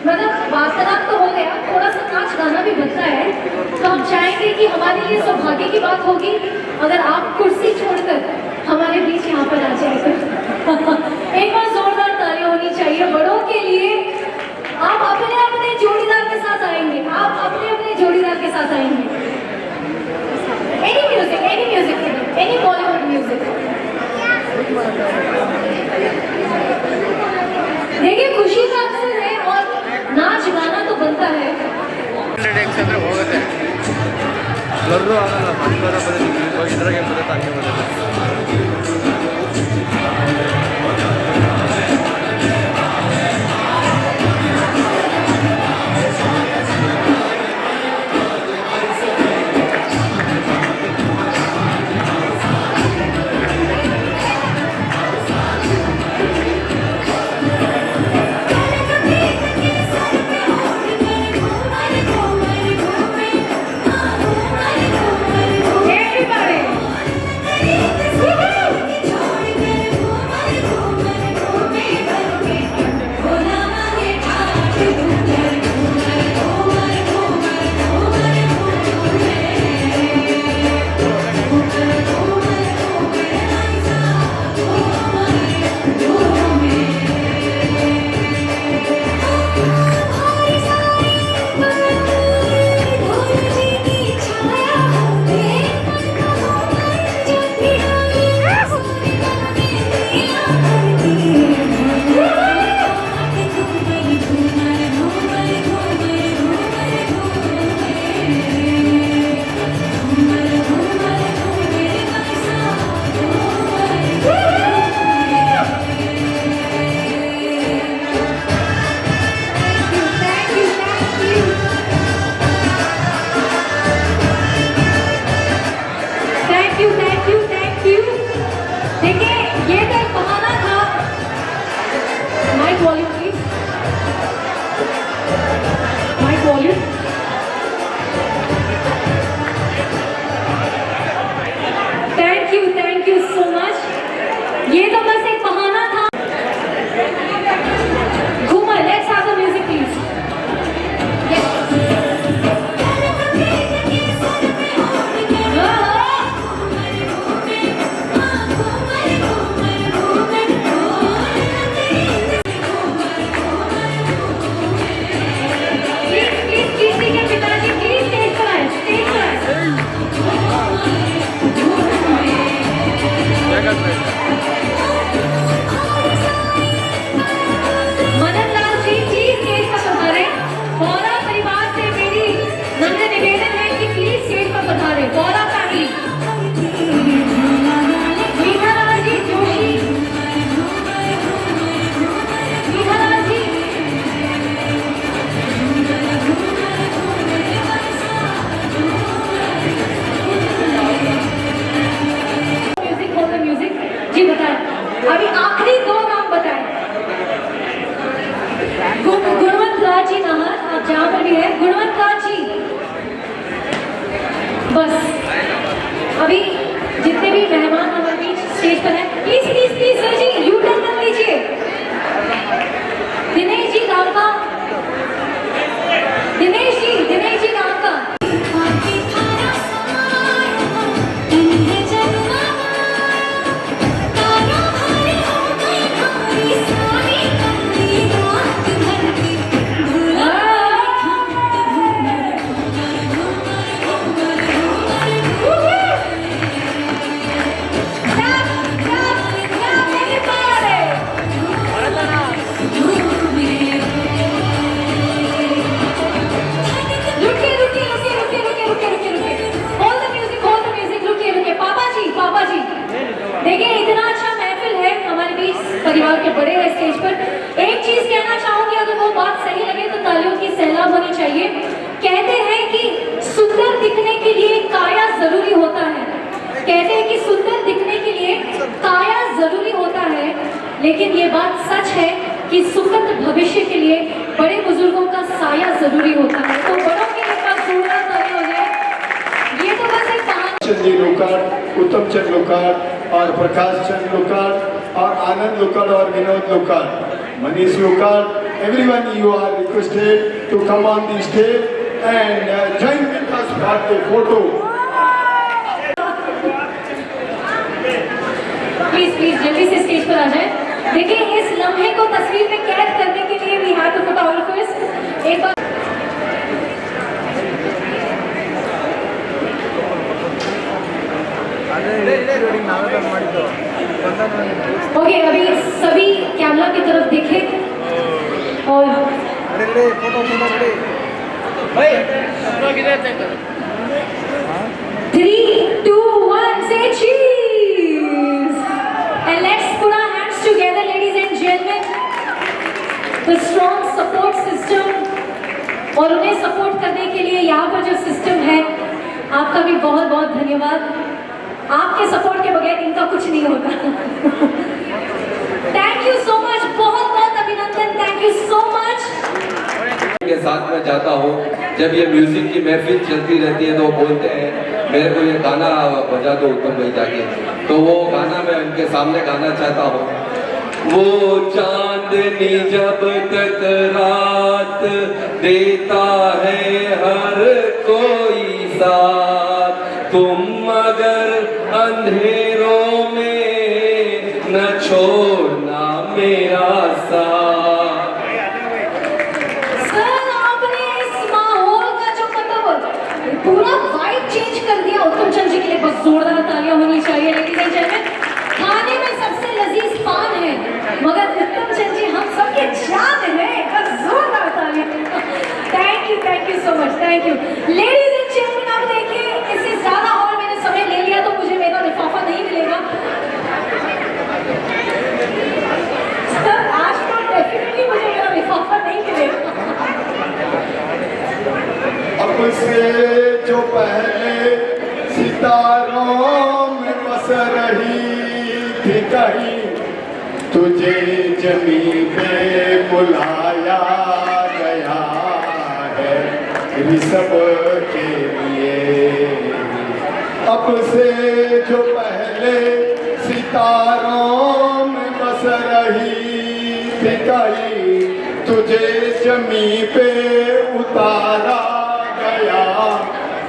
मतलब वार्तालाप तो हो गया थोड़ा सा नाच गाना भी बनता है तो हम चाहेंगे कि हमारे लिए सौभाग्य की बात होगी अगर आप कुर्सी छोड़कर हमारे बीच यहाँ पर आ जाए तो एक बार जोरदार ताली होनी चाहिए बड़ों के लिए आप अपने अपने जोड़ीदार के साथ आएंगे आप अपने अपने जोड़ीदार के साथ आएंगे any music any Bollywood music देखिए खुशी का अवसर है और नाच गाना तो बनता है ಅಂದ್ರೆ ಹೋಗುತ್ತೆ ಎಲ್ಲರೂ ಆಗಲ್ಲ ಮಂಗಳವಾರ ಬರೋದು ಇದ್ರಾಗೆ ಬರುತ್ತೆ ಹಂಗೆ ಬರುತ್ತೆ Everybody! जहाँ पर भी है, गुणवंत राज जी। बस अभी जितने भी मेहमान हमारे बीच स्टेज पर हैं, प्लीज प्लीज प्लीज सर जी यू टर्न कर लीजिए। दिनेश जी गाँव का, दिनेश जी गाँव का। देखिए इतना अच्छा महफिल है, हमारे बीच परिवार के बड़े हैं स्टेज पर। एक चीज कहना चाहूंगी, अगर वो बात सही लगे तो तालियों की सैलाब होनी चाहिए। कहते हैं कि सुंदर दिखने के लिए काया जरूरी होता है, कहते हैं कि सुंदर दिखने के लिए काया जरूरी होता है, लेकिन ये बात सच है कि सुखद भविष्य के लिए बड़े बुजुर्गों का साया जरूरी होता है। तो बड़ों के लिए बात जोरदार ताली हो जाए। ये तो बस एक कहानी। चंदी लोकाड़, उत्तम चंद लोकाड़ और प्रकाश चंद लोकाड़ और आनंद लोकाड़ और Vinod Lokad, Manish Lokad, everyone you are requested to come on the stage and join with us for the photo. Please please जल्दी से स्टेज पर आ जाए। देखिए इस लम्हे को तस्वीर में कैद करने के लिए we have to photographers। एक बार ओके, अभी सभी कैमरा की तरफ देखें और photo 3, 2, 1 say cheese and let's put our hands together ladies and gentlemen, the strong support system। और उन्हें सपोर्ट करने के लिए यहाँ पर जो सिस्टम है, आपका भी बहुत बहुत धन्यवाद। आपके सपोर्ट के बगैर इनका कुछ नहीं होता। थैंक यू सो मच, बहुत बहुत अभिनंदन, थैंक यू सो मच। के साथ में जाता हूँ, जब ये म्यूजिक की महफिल चलती रहती है तो वो बोलते हैं मेरे को ये गाना बजा दो उत्तम भाई जाके, तो वो गाना मैं उनके सामने गाना चाहता हूँ। वो चांदनी जब तक रात देता है हर कोई साथ, तुम अगर अंधेरों में न छोड़ना मेरा साथ। सर आपने इस माहौल का जो मतलब पूरा वाइब चेंज कर दिया। उत्तम चंद जी के लिए बस जोरदार तालियां होनी चाहिए लेडीज एंड जेंटलमैन। खाने में सबसे लजीज पान है, मगर उत्तम चंद जी हम सबके जान है, बस जोरदार तालियां। Thank you so much, thank you ladies and gentleman. आप देखिए इससे ज्यादा और मैंने समय ले लिया तो मुझे मेरा लिफाफा नहीं मिलेगा। सर आज तो डेफिनेटली मुझे मेरा लिफाफा नहीं मिलेगा। अब से जो पहले सितारों में बस रही थी कहीं, तुझे जमीन पे बुलाया गया है ऋषभ के लिए। अब से जो पहले सितारों में बस रही थी कहीं, तुझे जमीन पे उतारा गया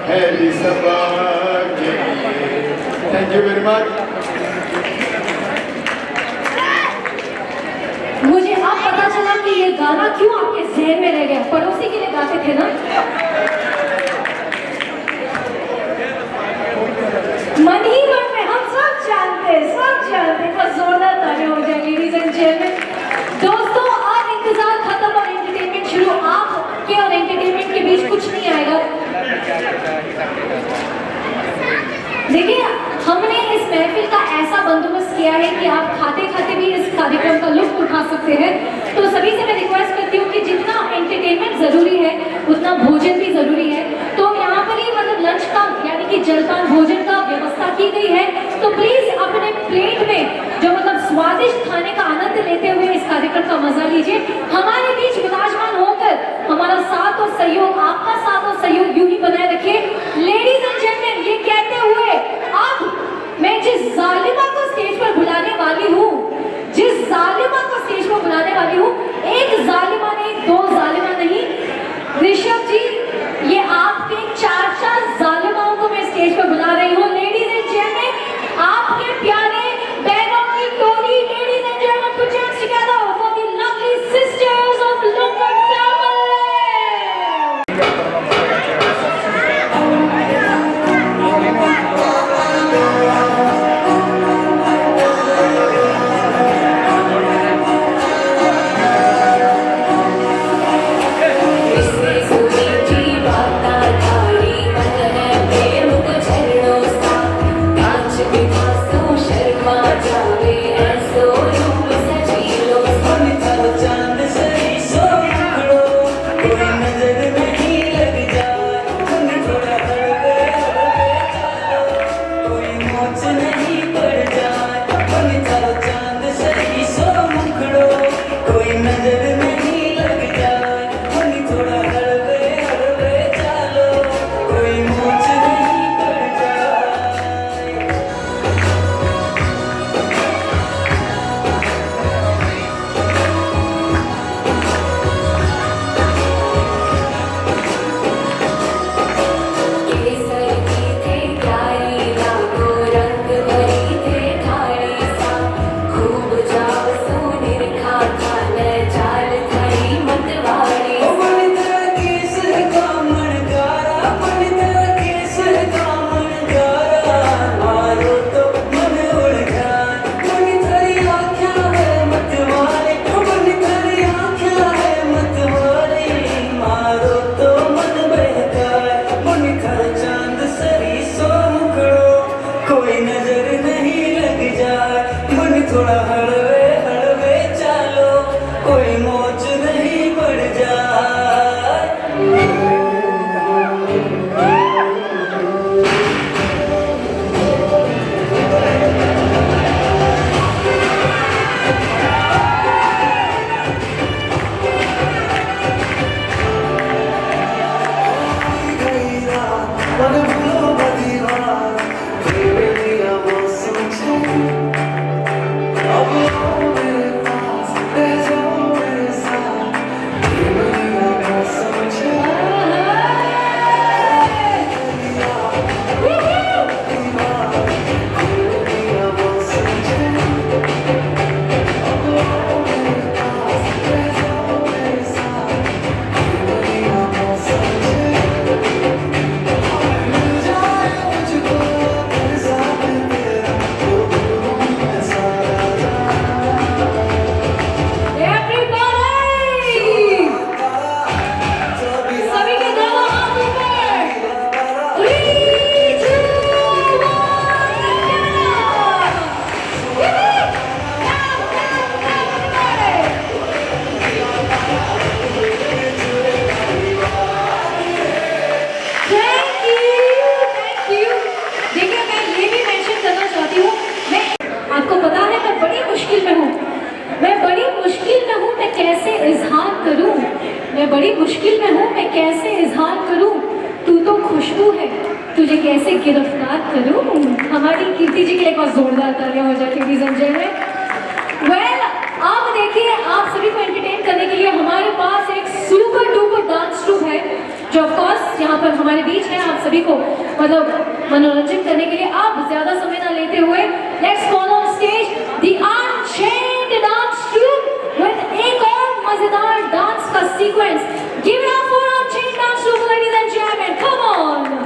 है ऋषभ के लिए। Thank you very much. मुझे अब पता चला कि ये गाना क्यों आपके जहन में रह गया। पड़ोसी के लिए गाते थे ना। मन ही मन में हम सब जानते बस जोरदार तालियां हो जाए लेडीज एंड जेंटलमैन। दोस्तों अब इंतजार खत्म और एंटरटेनमेंट शुरू। आपके और एंटरटेनमेंट के बीच कुछ नहीं आएगा। देखिए हमने इस महफिल का ऐसा बंदोबस्त किया है कि आप खाते खाते भी इस कार्यक्रम का लुत्फ उठा सकते हैं। तो सभी से मैं रिक्वेस्ट करती हूँ कि जितना एंटरटेनमेंट जरूरी है उतना भोजन भी जरूरी है। तो यहाँ पर ही मतलब लंच का यानी कि जलपान भोजन का व्यवस्था की गई है। तो प्लीज अपने प्लेट में जो मतलब स्वादिष्ट खाने का आनंद लेते हुए इस कार्यक्रम का मजा लीजिए। हमारे बीच विराजमान होकर हमारा साथ और मुश्किल में हूँ मैं कैसे इजहार करूँ, तू तो खुशबू है तुझे कैसे गिरफ्तार करूँ। हमारी कीर्ति जी के लिए एक और जोरदार तालियां हो जाए लेडीज एंड जेंटलमैन। वेल अब देखिए आप सभी को एंटरटेन करने के लिए हमारे पास एक सुपर डुपर डांस ट्रूप है जो ऑफ कोर्स यहाँ पर हमारे बीच है। आप सभी को मतलब मनोरंजन करने के लिए आप ज्यादा समय ना लेते हुए let's call on stage the unchained dance troupe with एक और मजेदार डांस का sequence. Give it up for unchained dance troupe ladies and gentleman, come on.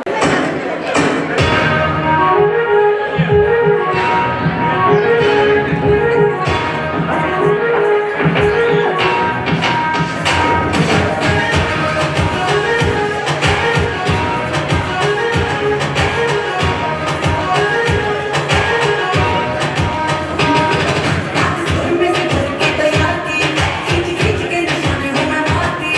के तैयार की खींच खींच के निशाने हो मैं मारती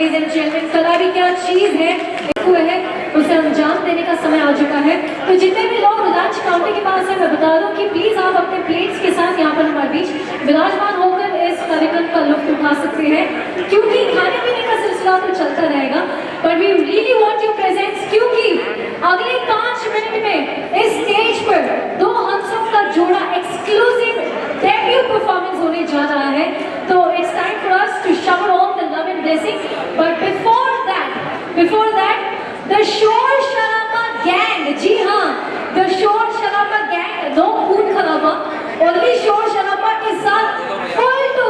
लेडीज एंड जेंटलमैन, कला भी क्या चीज है हुए है उसे अंजाम देने का समय आ चुका है। तो जितने भी लोग लंच काउंटर के पास हैं, मैं बता दूं कि प्लीज आप अपने प्लेट्स के साथ यहाँ पर हमारे बीच विराजमान होकर इस कार्यक्रम का लुत्फ उठा सकते हैं, क्योंकि खाने पीने का सिलसिला तो चलता रहेगा, but we really want your presence, क्योंकि अगले 5 मिनट में इस स्टेज पर दो हम सब का जोड़ा एक्सक्लूसिव डेब्यू परफॉर्मेंस होने जा रहा है। तो it's time for us to shower on the love and blessing, but before that the शोर शराबा गैंग, जी हाँ, द शोर शराबा गैंग, नो खून खराबा, ओनली शोर शराबा के साथ फुल टू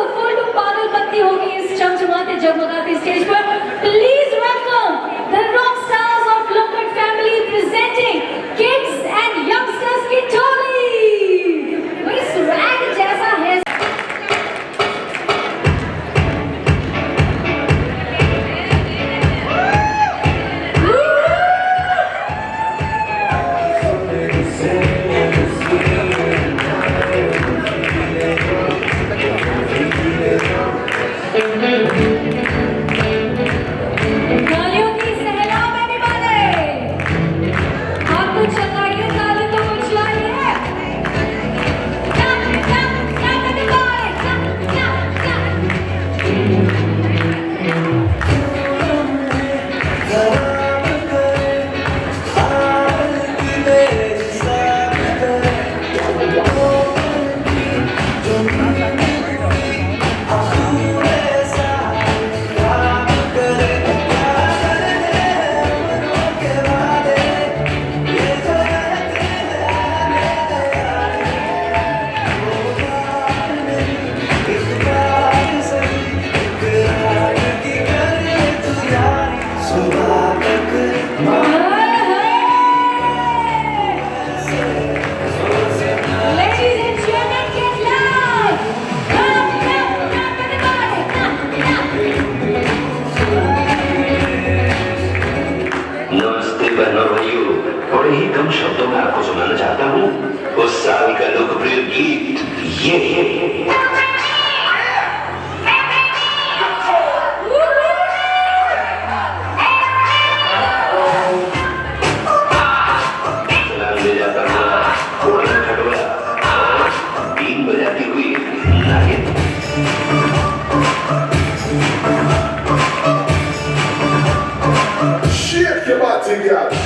पागलपंती होगी इस चमचमाते जगमगाते स्टेज पर। Please welcome the rock stars of Lokad family presenting kids and youngsters की टोली। वही स्वैग जैसा है। तालियों की सहलाओ में भी बाजे, आप कुछ चलाइए, ताली तो कुछ लाइए। नमस्ते बहनों और भाइयों, बड़े ही कम शब्दों में आपको सुनाना चाहता हूँ उस साल का लोकप्रिय गीत ये। सलाम ले जाता हुआ घोड़ा खटोला और बीन बजाती हुई नागिन। Shit, come on, together.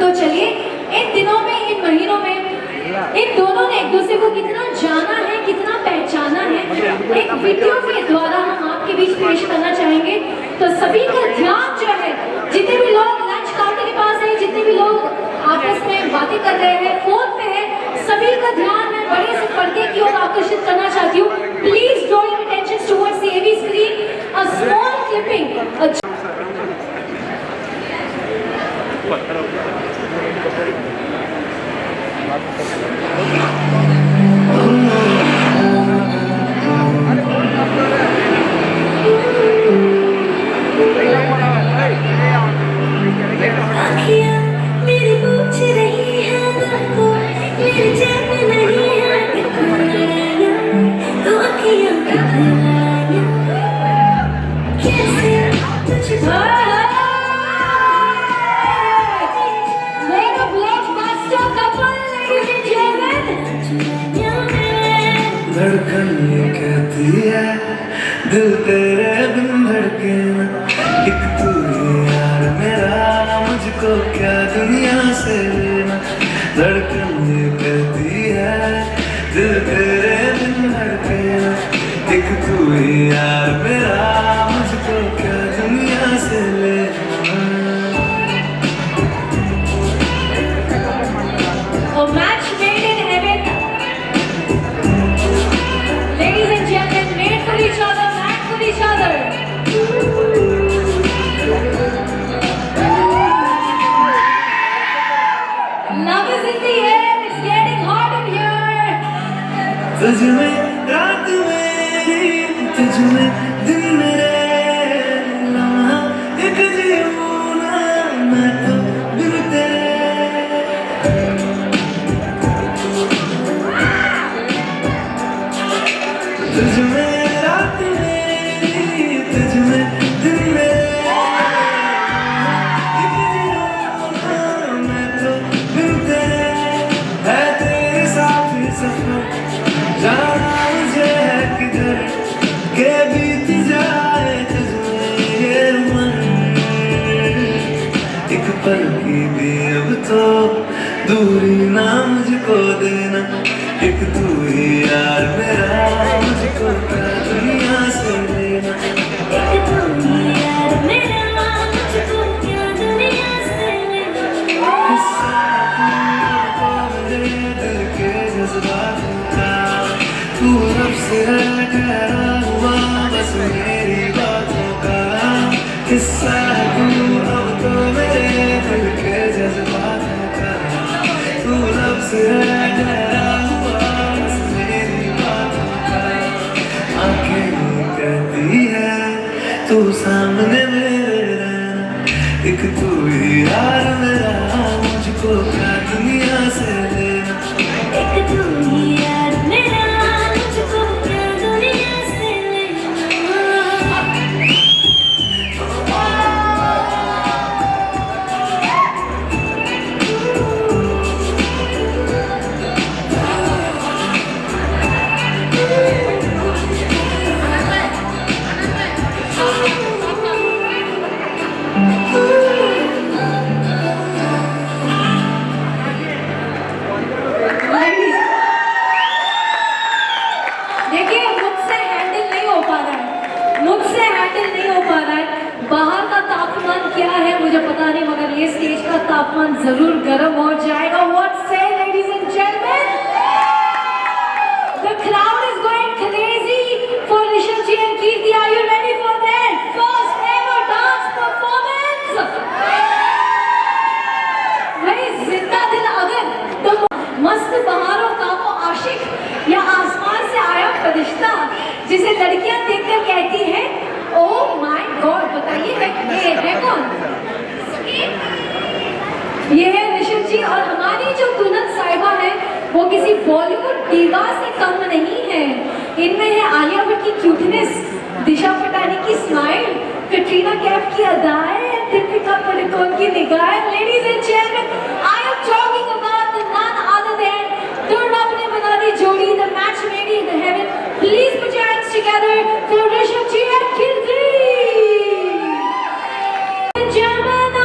तो चलिए इन दिनों में, इन महीनों में इन दोनों ने एक दूसरे को कितना जाना है, कितना पहचाना है, एक वीडियो के द्वारा हम आपके बीच पेश करना चाहेंगे। तो सभी का ध्यान जो है, जितने भी लोग लंच काउंटर के पास हैं, जितने भी लोग आपस में बातें कर रहे हैं, फोन पे हैं, सभी का ध्यान मैं बड़े से पर्दे की ओर आकर्षित करना चाहती हूँ। Please draw your attention towards the AV screen, a small clipping. मेरी पूछ रही है को मेरे चैन नहीं है तो अखियां कैसे तुझको मेरा blockbuster couple, ladies and gentlemen। धड़कन ये कहती है दिल तेरे बिन धड़के ना, एक तू ही यार मेरा, मुझको क्या दुनिया से लेना। धड़कन ये कहती है दिल तेरे बिन धड़के ना, एक तू ही यार मेरा, मुझको क्या दुनिया से लेना। A match made in heaven, ladies and gentlemen, made for each other, made for each other। Love is in the air, it's getting hot in here। तुझ में रात मेरी, तुझ में दिन मेरे, लम्हा एक जीऊं ना मैं तो बिन तेरे। तुझ में रात मेरी, तुझ में दिन मेरे, एक जीऊं ना मैं तो बिन तेरे। है तेरे साथ सफर जाना मुझे है किधर के बीत जाए तुझमें ये मन। एक पल की भी अब तो दूरी ना मुझको देना, एक तू ही यार मेरा, मुझको क्या दुनिया से लेना। एक तू ही यार मेरा, मुझको क्या दुनिया से लेना। हिस्सा तू मेरे दिल के जज्बातों का, तू रब से है ठहरा हुआ बस मेरी बातों का। हिस्सा तू अब तो मेरे दिल के जज्बातों का, तू रब से है ठहरा हुआ बस मेरी बातों का। आंखें कहती है तू सामने मेरे रहना, एक तू ही यार मेरा, मुझको क्या दुनिया से लेना। एक तू ही यार मेरा, मुझको क्या दुनिया से लेना। देखिए मुझसे हैंडल नहीं हो पा रहा है, मुझसे हैंडल नहीं हो पा रहा है। बाहर का तापमान क्या है मुझे पता नहीं, मगर ये स्टेज का तापमान जरूर गर्म हो जाएगा। What say, ladies and gentlemen? The crowd is going crazy for Rishabh ji and Kirti. Are you ready for their first ever dance performance? भाई जिंदा दिल अगर तो मस्त बहारों का वो आशिक या आसमान से आया फरिश्ता जिसे लड़कियां देखकर कहती हैं ओह माय गॉड। बताइए ये है कौन? ये है ऋषभ जी, और हमारी जो दुल्हन साहिबा है वो किसी बॉलीवुड दीवा से कम नहीं है। इनमें है आलिया भट्ट की क्यूटनेस, दिशा पटानी की स्माइल, कटरीना कैफ की अदाएं, दीपिका पादुकोण की निगाहें। Ladies and gentleman, I am talking about the none other than the Rab Ne Bana Di Jodi, the match made in heaven. Please put your hands together for Rishabh ji and Kirti. Gentlemen,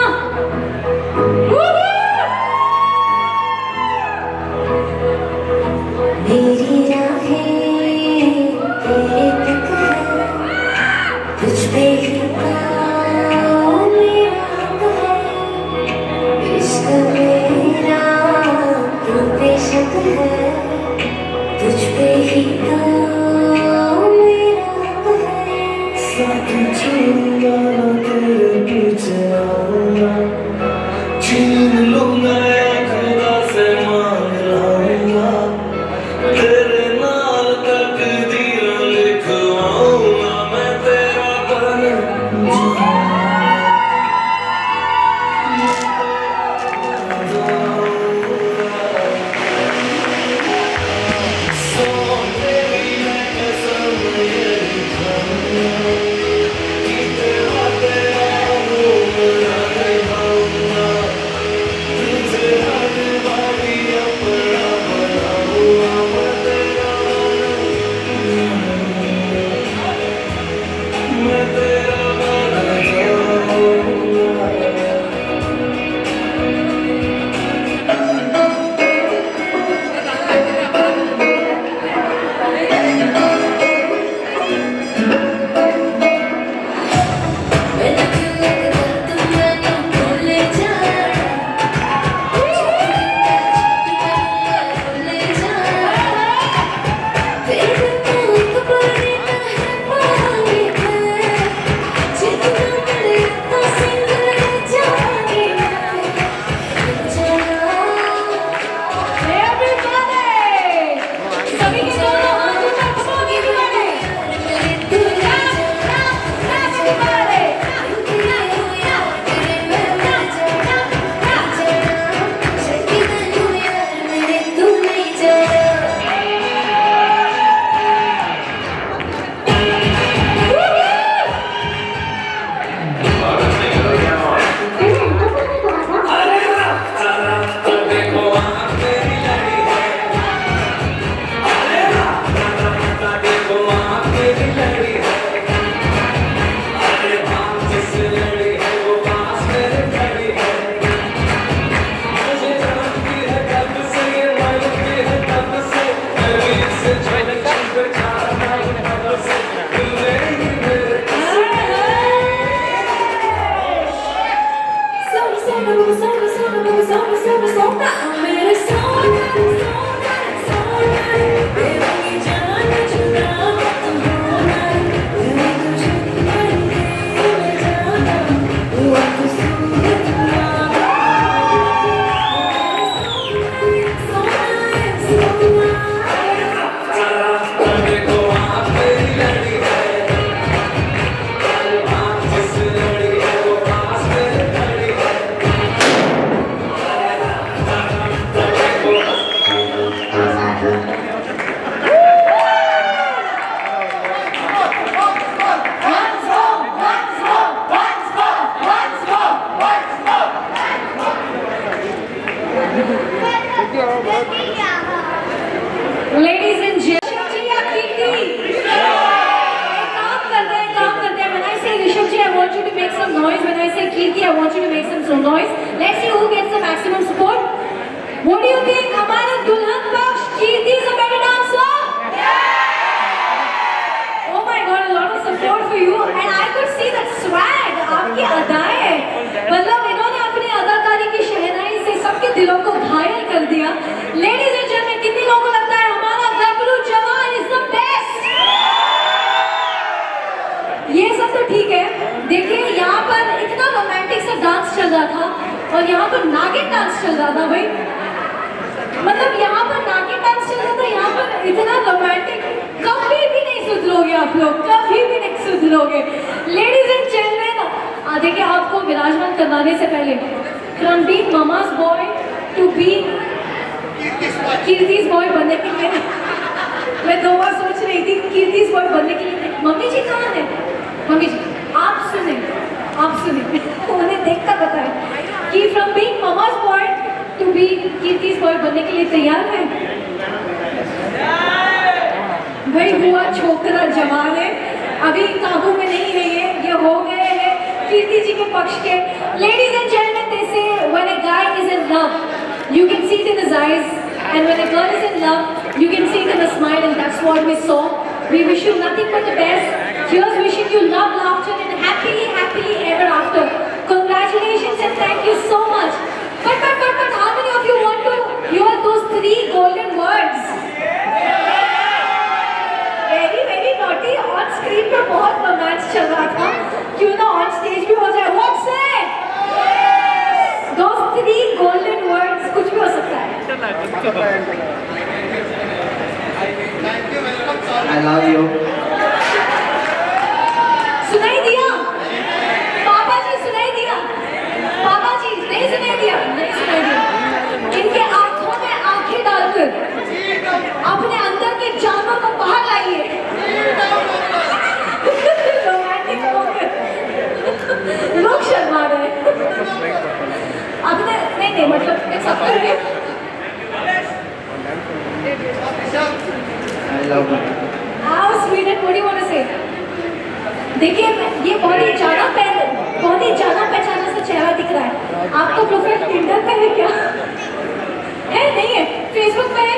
नागिन डांस चल रहा था भाई, मतलब यहाँ पर नागिन डांस चल रहा था, यहाँ पर इतना रोमांटिक कभी भी नहीं सुधरोगे आप लोग, कभी भी नहीं सुधरोगे। लेडीज एंड जेंटलमैन, देखिए आपको विराजमान करवाने से पहले from being mama's boy to being Kirti's boy बनने के लिए मैं 2 बार सोच रही थी कीर्तिस बॉय बनने के लिए। मम्मी जी कहाँ है? मम्मी जी आप सुने उन्हें देख कर बताएं कि from being mama's boy to be Kirti's boy बनने के लिए तैयार है भाई? हुआ छोकरा जवान है, अभी काबू में नहीं है, ये हो गए हैं कीर्ति जी के पक्ष के। लेडीज एंड जेंटलमैन, दे से when a guy is in love you can see it in his eyes, and when a girl is in love you can see it in a smile, and that's what we saw. We wish you nothing but the best. Here's wishing you love, laughter and happily ever after. Congratulations and thank you so much. But how many of you want to hear those 3 golden words? Very naughty. On screen पर बहुत रोमांस चल रहा था, क्यों ना on stage भी हो जाए। What's it? Those 3 golden words कुछ भी हो सकता है। I love you. सुनाई दिया? पापा जी सुनाई दिया? पापा जी नहीं सुनाई दिया? नहीं सुनाई दिया। इनके आंखों में आंखें डालकर अपने अंदर के जानवर को बाहर लाइए। रोमांटिक लोग शर्मा रहे अपने नहीं मतलब एक सब करेंगे। I love you. How sweet and what do you want to say? देखिए ये बहुत ही जाना पहचाना सा चेहरा दिख रहा है। आपका प्रोफाइल टिंडर पे है क्या? है नहीं है? फेसबुक पे है?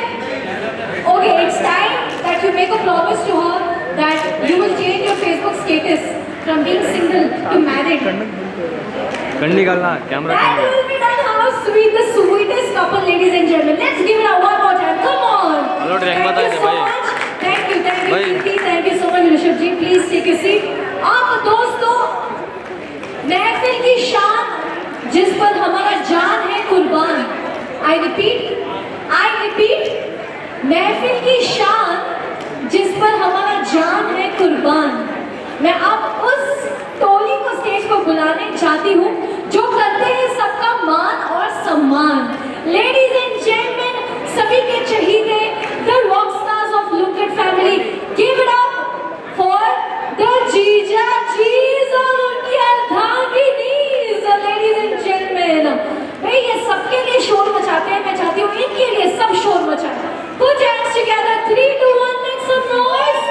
Okay, it's time that you make a promise to her that you will change your Facebook status from being single to married. कंडी निकालना camera. That will be done. How sweet, the sweetest couple, ladies and gentlemen. Let's give it a one more time. Come on. Hello drag बता दे भाई। Thank you so much, Rishabh ji. Please take a seat. अब दोस्तों, महफिल की शान जिस पर हमारा जान है कुर्बान। I repeat, महफिल की शान जिस पर हमारा जान है कुर्बान। मैं अब उस टोली को स्टेज पर बुलाने चाहती हूँ जो करते हैं सबका मान और सम्मान। लेडीज एंड जेंटलमैन, सभी के चहीते, the rock stars of Lunkad family, give it up for the जीजा जीज और उनकी अर्धांगिनीज। लेडीज एंड जेंटलमैन, भाई ये सबके लिए शोर मचाते हैं, मैं चाहती हूँ इनके लिए सब शोर मचाएं। Put your hands together, 3, 2, 1, make some noise.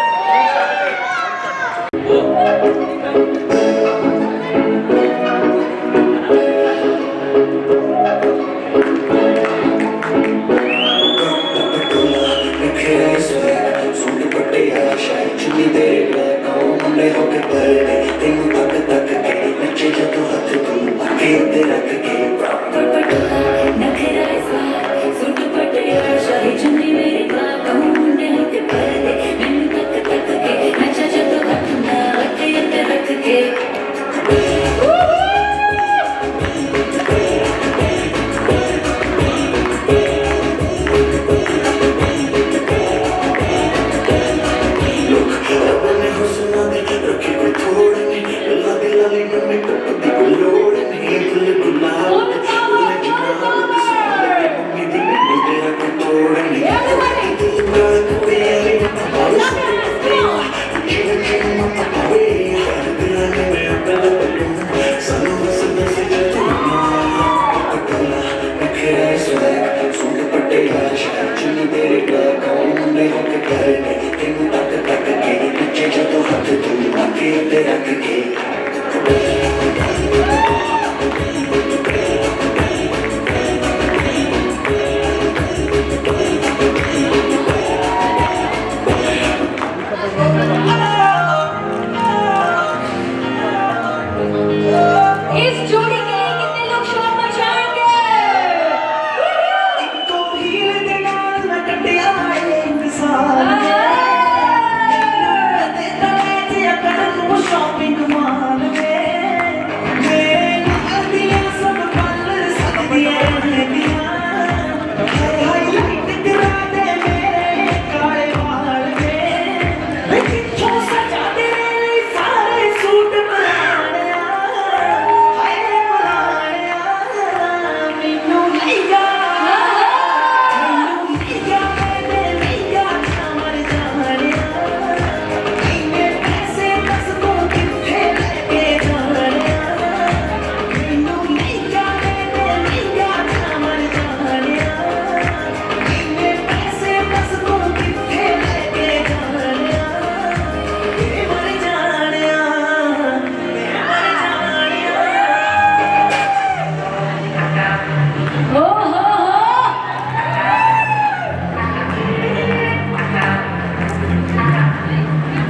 Shopping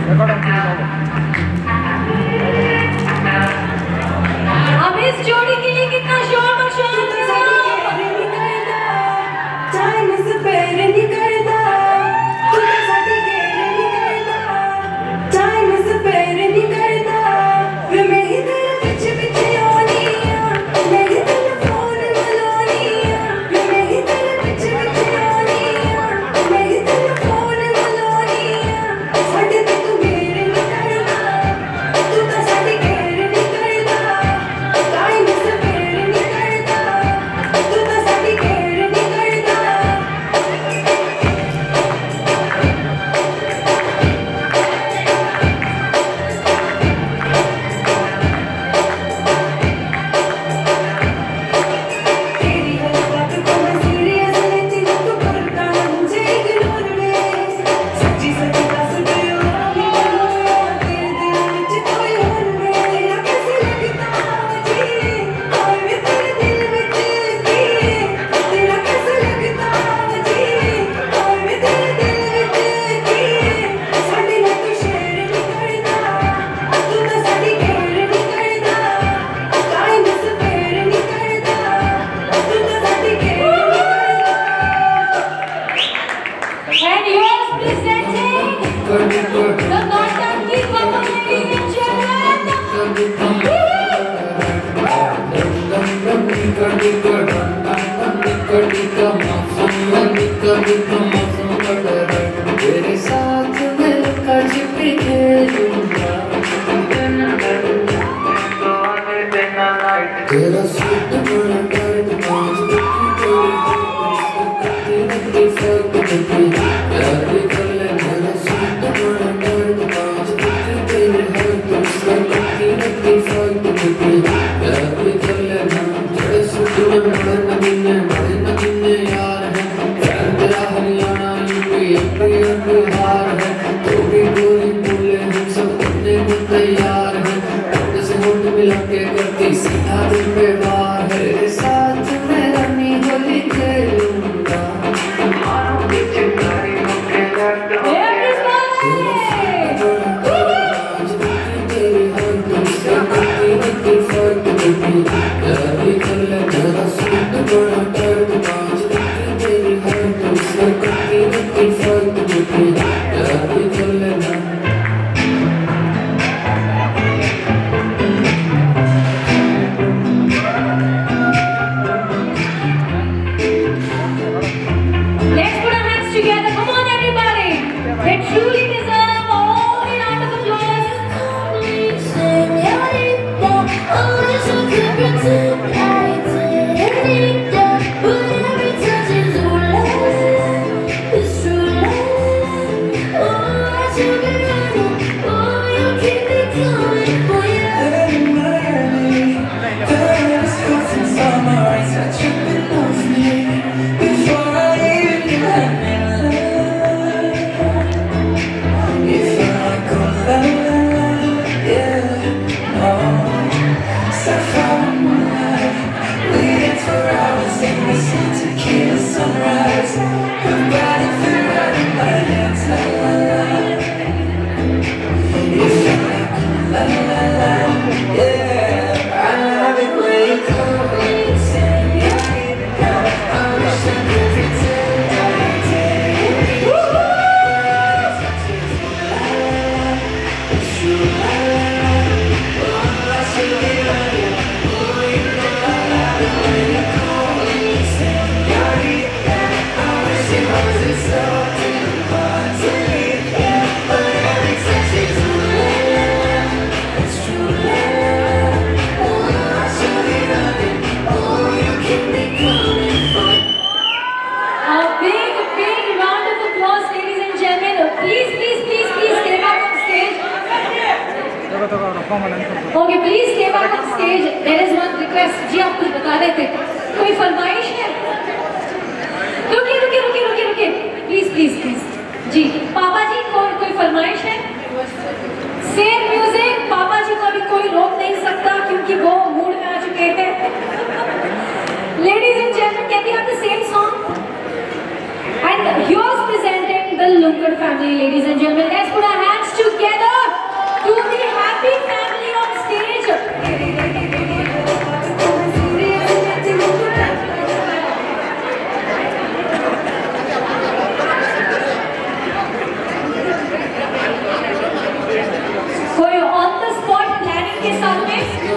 अब इस जोड़ी के लिए कितना शोर मचा दिया। टाइम से पहले नहीं करता तू तो साथी कहने नहीं करता टाइम से पहले नहीं करता वे मैं ही तेरे पीछे पीछे होनी मैं ही तेरे फोन मलोनी वे मैं ही तेरे पीछे पीछे होनी मैं ही तेरे फोन मलोनी साडे ते तू मेरे नहीं करता तू तो साथी कहने नहीं करता टाइम से पहले नहीं करता तू तो साथी कहने नहीं करता तेरी हर बात को मैं सीरियस लेती हूँ तू करता है मुझे इग्नोर में सच्ची सच्ची दस दे मी बनूंगा तेरे दिल विच कोई और में तेरा कैसे लगता जी और मैं तेरे दिल विच की तेरा कैसे लगता जी और मैं तेरे दिल विच की साडी ना तू शेयर नहीं करता तू तो साडी केयर नहीं करता टाइम से पहले नहीं करता तू तो साडी केयर नहीं करता And yours presenting the Nautanki couple, ladies and तेरे साथ मिलकर छिपी खेलूंगा तेरा सूट बड़ा टाइट पाँच प्यार भी कर ले मेरा सूट बड़ा टाइट पाँच तेरे हर दूसरा करती रखती फाइट प्यार भी कर ले तेरे सूट में बड़े नगीने यार है प्यार तेरा हरियाणा यूपी बिहार है तो भी गोरी बोले हम सब करने को तैयार है होठ से होठ मिला के करती सीधा दिल पे वार है तेरे साथ मैं रमी होली खेलूंगा मारो पीछे गाड़ी मुझे लगता है तेरी हर दूसरा करती रखती फाइट प्यार भी कर ले मेरा सूट बड़ा टाइट पाँच तेरी हर दूसरा करती रखती फाइट प्यार भी कर ले let's put our hands together. Come on, everybody. They truly deserve all the round of applause. Señorita, oh, eso que pretend I didn't but every touch is love, it's true love. Oh, I should be running, oh, you keep me coming for you. Okay, please stay back on stage. There is one request. जी आप कुछ बता रहे थे. कोई फरमाइश है? रुकिए. Please. जी, पापा जी कोई फरमाइश है? Same music. पापा जी को अभी कोई रोक नहीं सकता क्योंकि वो मूड में आ चुके हैं. Ladies and gentlemen, can we have the same song? And yours presenting the Lunkad family, ladies and gentlemen. Let's put our hands together.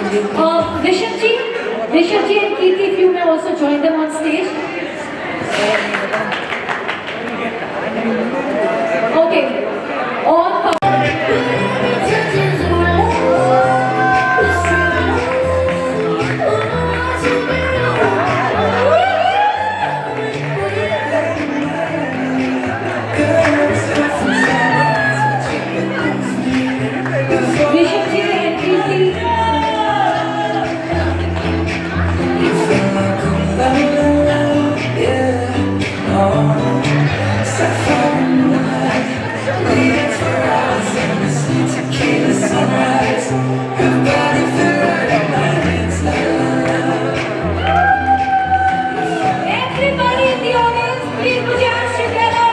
Rishabh ji and Kirti, if you may also join them on stage. Okay. On. Rishabh ji and Kirti. Everybody in the audience, please put your hands together.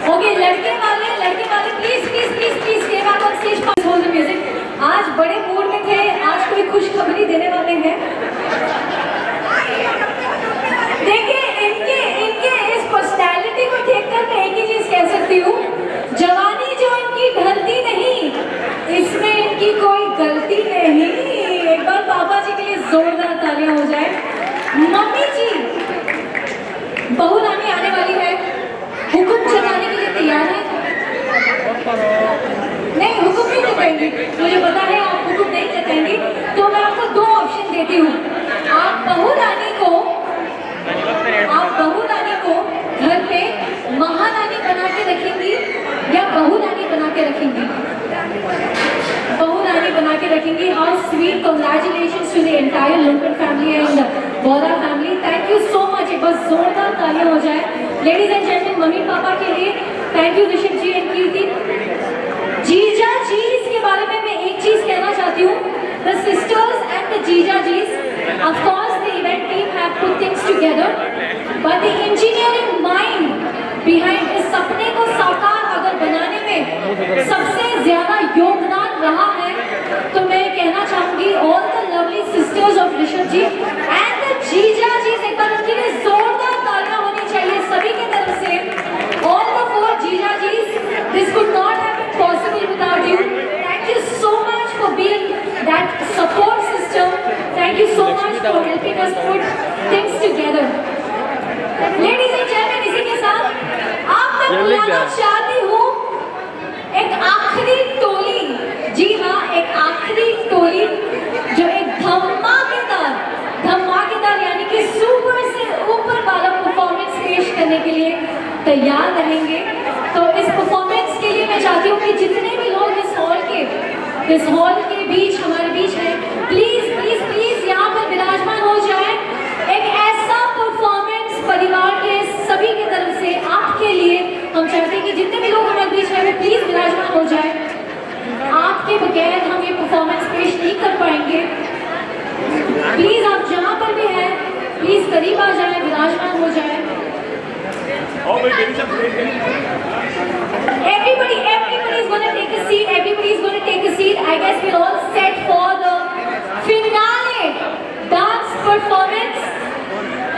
Okay, लड़के वाले please stay back on stage, pass hold the music. आज बड़े मूड में थे, आज कोई खुशखबरी देने वाले हैं. देखिए इनके इस पर्सनैलिटी को देखकर मैं एक ही चीज कह सकती हूँ, जवानी जो इनकी ढलती नहीं, इसमें इनकी कोई गलती नहीं. एक बार पापा जी के लिए जोरदार तालियां हो जाए. मम्मी जी, बहू रानी आने वाली है, हुक्म चलाने के लिए तैयार है? नहीं, हुक्म नहीं जताएंगी, मुझे पता है आप हुक्म नहीं जताएंगी, तो मैं आपको दो ऑप्शन देती हूँ. आप बहू रानी को घर पे महारानी बना के रखेंगी या बहू रानी बना के रखेंगी? बहू रानी बना के रखेंगी. How sweet. Congratulations to the entire local family and Bora family. Thank you so much. एक बार जोरदार तालियां हो जाए लेडीज एंड जेंटलमैन मम्मी पापा के लिए. Thank you Rishabh ji and Kirti. जीजा जी के बारे में मैं एक चीज कहना चाहती हूँ. द सिस्टर्स एंड द जीजा जी, of course the event team have put things together, but the engineering mind behind इस सपने को साकार अगर बनाने में सबसे ज्यादा योगदान रहा है, तो मैं कहना चाहूंगी all the lovely sisters of Rishabh ji and the जीजा जी. एक बार उनके लिए जोरदार तालियां होनी चाहिए सभी की तरफ से. ऑल द फोर जीजा जी, this could not have been possible without you. Thank you so much for being that support system. Thank you so much for helping us put things together. Ladies and gentleman, इसी के साथ आप मैं बुलाना चाहती हूँ एक आखिरी टोली. जी हाँ, एक आखिरी टोली जो एक धमाकेदार यानी कि सुपर से ऊपर वाला परफॉर्मेंस पेश करने के लिए तैयार रहेंगे. तो इस परफॉर्मेंस के लिए मैं चाहती हूँ कि जितने भी लोग इस हॉल के बीच हमारे बीच हैं, प्लीज यहाँ पर विराजमान हो जाए. एक ऐसा परफॉर्मेंस परिवार के सभी की तरफ से आपके लिए हम चाहते हैं कि जितने भी लोग हमारे बीच हैं वो प्लीज विराजमान हो जाए. आपके बगैर हम ये परफॉर्मेंस पेश नहीं कर पाएंगे. प्लीज आप जहाँ पर भी हैं, प्लीज करीब आ जाए, विराजमान हो जाए. Everybody is going to take a seat. Everybody is going to take a seat. I guess we're all set for the finale dance performance.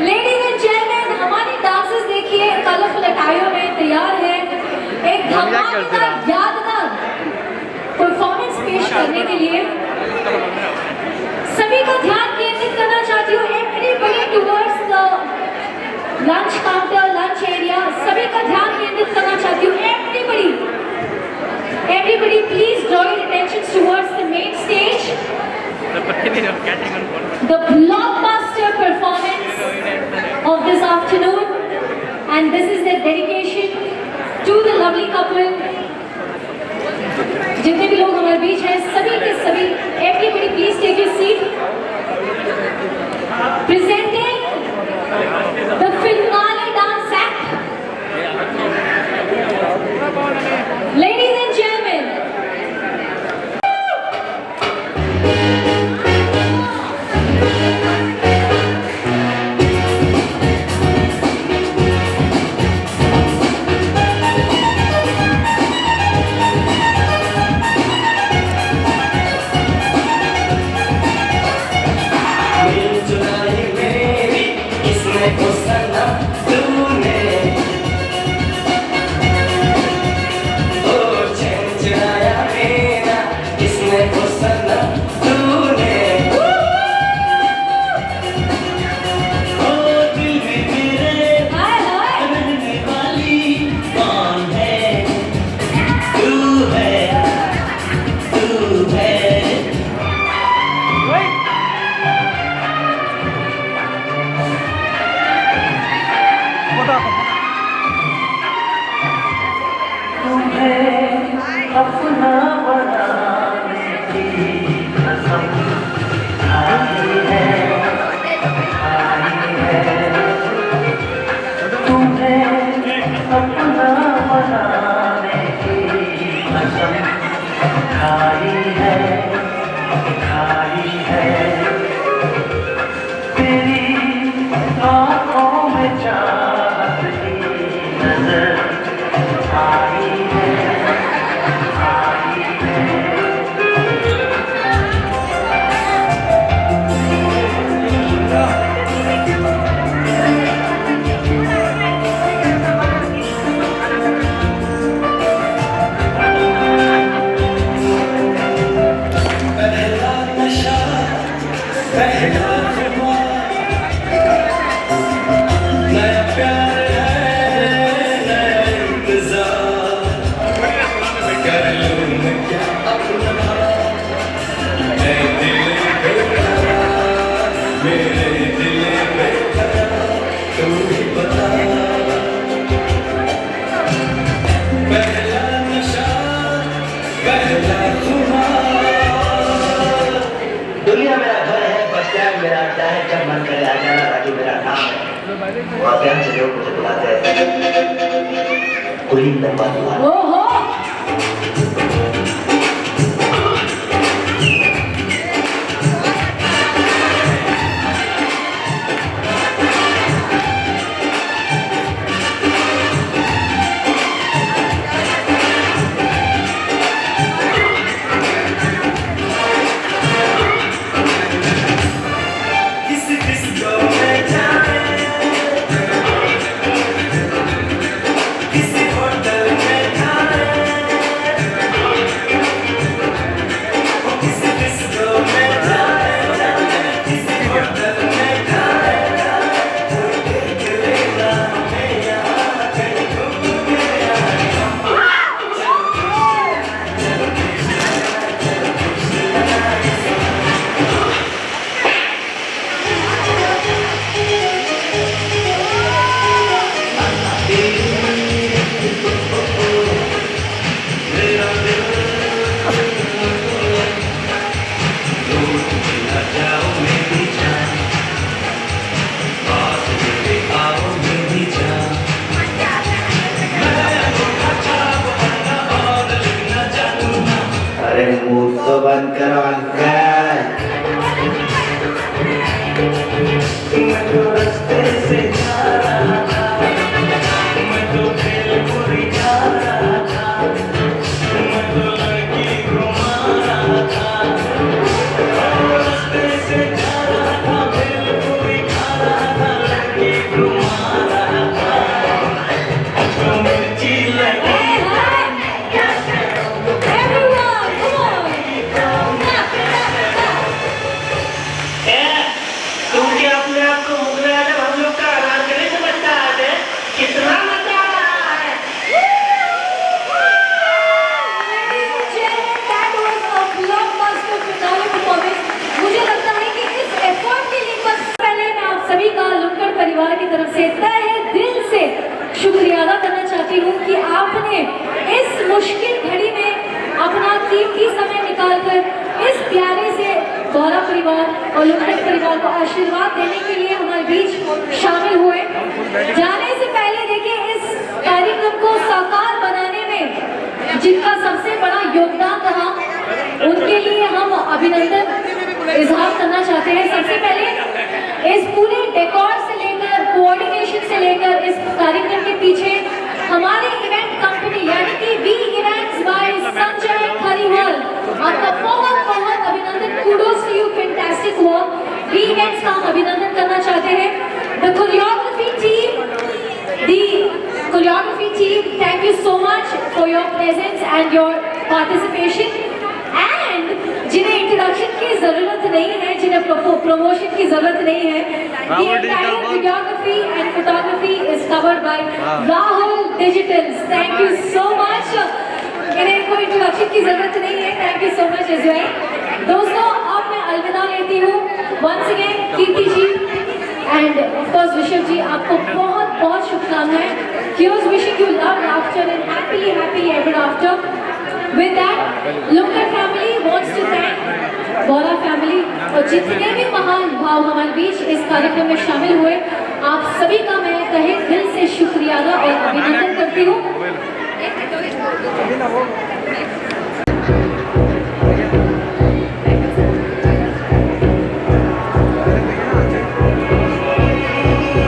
Ladies and gentlemen, हमारी डांसर्स देखिए कलरफुल अटायर में तैयार है एक धमाकेदार यादगार परफॉर्मेंस पेश करने के लिए. सभी का ध्यान केंद्रित करना चाहती हूँ. Everybody towards the lunch counter, lunch area. सभी का ध्यान केंद्रित करना चाहती हूँ. Everybody, please draw your attention towards the main stage. The blockbuster performance of this afternoon, and this is their dedication to the lovely couple. जितने भी लोग हमारे बीच हैं, सभी के सभी, everybody please take your seat. Presenting the finale dance act. Ladies and gentlemen, तुम्हें अपना बनाने की कसम खाई है तेरी आँखों में चाहत की नजर आई है पहला नशा पहला नया प्यार है नया इंतजार कर लूं मैं क्या अपना मैं दिल बेकरार मेरे दिल बेकरार तू ही बता पहला नशा पहला खुमार दुनिया मेरा घर है, बस स्टैंड मेरा अड्डा है, जब मन करे आ जाना, राजू मेरा नाम है। वहाँ प्यार से लोग मुझे बुलाते हैं कुलीन लंबा दुआ। ओहो किस डिस्को में जाए किसी होटल में खाए किसी डिस्को में जाए किसी होटल में खाए देख लेना हमें यहाँ कहीं घूम गया अरे मुंह तो बंद करो अंकल। मैं तो रास्ते से जा रहा था मैं तो भेलपुरी जा रहा था मैं तो लड़की घुमा रहा था रास्ते से जा रहा था भेलपुरी खा रहा था लड़की घुमा रहा था तो मिर्ची लगी तुम क्या अपने आप को मुगल आजम हम लोग का आराम करने से बचता है कितना मजा आ रहा है मुझे लगता है कि इस एफर्ट के लिए बस पहले मैं आप सभी का लुक्कड़ परिवार की तरफ से तहे दिल से शुक्रिया अदा करना चाहती हूँ कि आपने इस मुश्किल घड़ी में अपना कीमती समय निकालकर इस प्यारे से गौरा परिवार और लुक्कड़ परिवार को आशीर्वाद देने के लिए हमारे बीच शामिल हुए। जाने से पहले देखिए इस कार्यक्रम को साकार बनाने में जिनका सबसे बड़ा योगदान रहा उनके लिए हम अभिनंदन इजहार करना चाहते हैं। सबसे पहले इस पूरे डेकोर से लेकर कोऑर्डिनेशन से लेकर इस कार्यक्रम के पीछे हमारे इवेंट कंपनी यानी कि V events by Sanjay Khariwal, आपका बहुत बहुत अभिनंदन। Kudos to you, fantastic work. V events का हम अभिनंदन करना चाहते हैं। The choreography team, thank you so much for your presence and your participation. And जिन्हें इंट्रोडक्शन की जरूरत नहीं है, जिन्हें प्रमोशन की जरूरत नहीं है, the entire videography and photography is covered by Rahul Digitals. Thank you so much. इन्हें कोई इंट्रोडक्शन की जरूरत नहीं है। Thank you so much as well. दोस्तों अब मैं अलविदा लेती हूँ। Once again Kirti ji and of course Vishwa ji, आपको बहुत बहुत शुभकामनाएं। Here's wishing you love, laughter and happy ever after. With that, Lukkad family wants to thank Bora family और जितने भी महान भाव हमारे बीच इस कार्यक्रम में शामिल हुए, आप सभी का मैं तहे दिल से से शुक्रियाना और अभिनंदन करती हूँ। अभी ना वो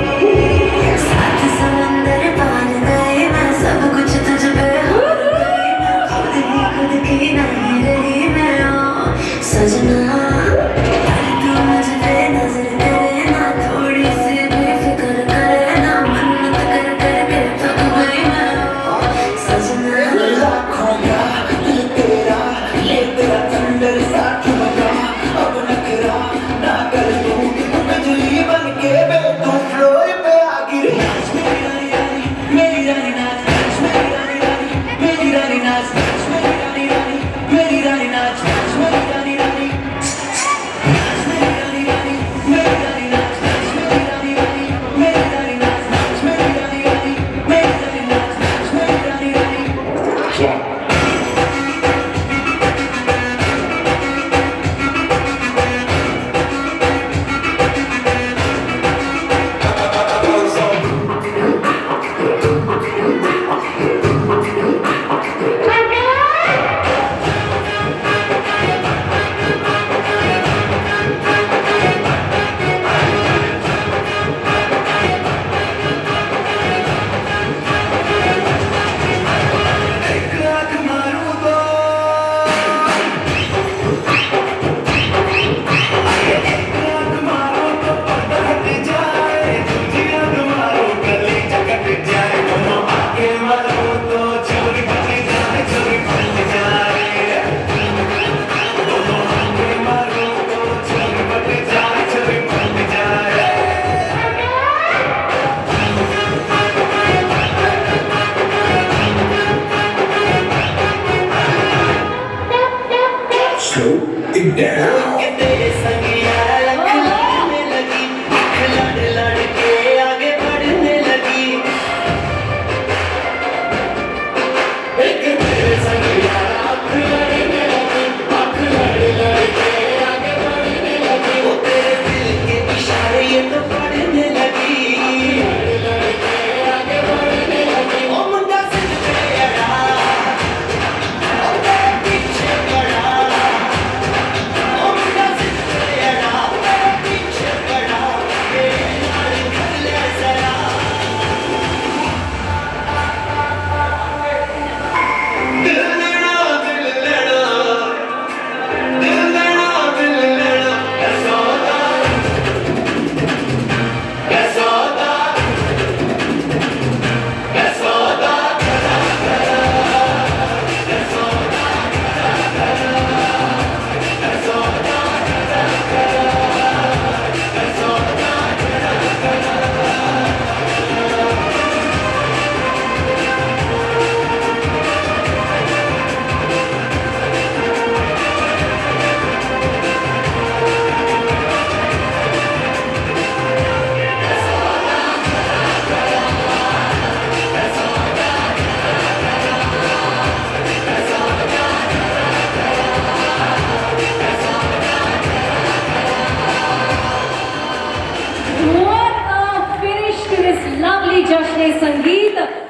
साथ समंदर पार गए मैं सब कुछ तुझ पे हो गई मैं खुद ही खुद की नहीं रही मैं सजना तू मुझ पे नजर करे ना थोड़ी सी भी फिक्र करे ना मन्नत कर करके थक गई मैं सजना लाखों का दिल तेरा ये तेरा अंदर साथ लगा अब नखरा ना कर तू बिजली बन के बे तू फ्लोर पे आ गिरी मेरी रानी नाच मेरी रानी रानी मेरी रानी नाच मेरी रानी रानी मेरी रानी नाच मेरी रानी रानी मेरी रानी रानी मेरी रानी नाच मेरी रानी रानी मेरी रानी नाच मेरी रानी रानी मेरी रानी नाच मेरी रानी रानी एक आँख मारूं तो एक आँख मारूं तो पर्दा हट जाए दूसरी आँख मारूं गली कट जाए दोनों आँखें मारूं तो चोरी बन जाए चोरी बन जाए दोनों आँखें मारूं तो चोरी बन जाए चोरी बन जाए Slow it down. कि तेरे संग यार अख लड़ने लगी अख लड़ लड़ के आगे बढ़ने लगी एक तेरे संग यार अख लड़ने लगी अख लड़ लड़ के आगे बढ़ने लगी वो तेरे दिल के इशारे ये तो पढ़ने लगी लड़ लड़ के आगे बढ़ने लगी ओ मुंडा सिद्ध तेरा ओ तेरे पीछे पड़ा What a finish to this lovely Jashn-e-Sangeet.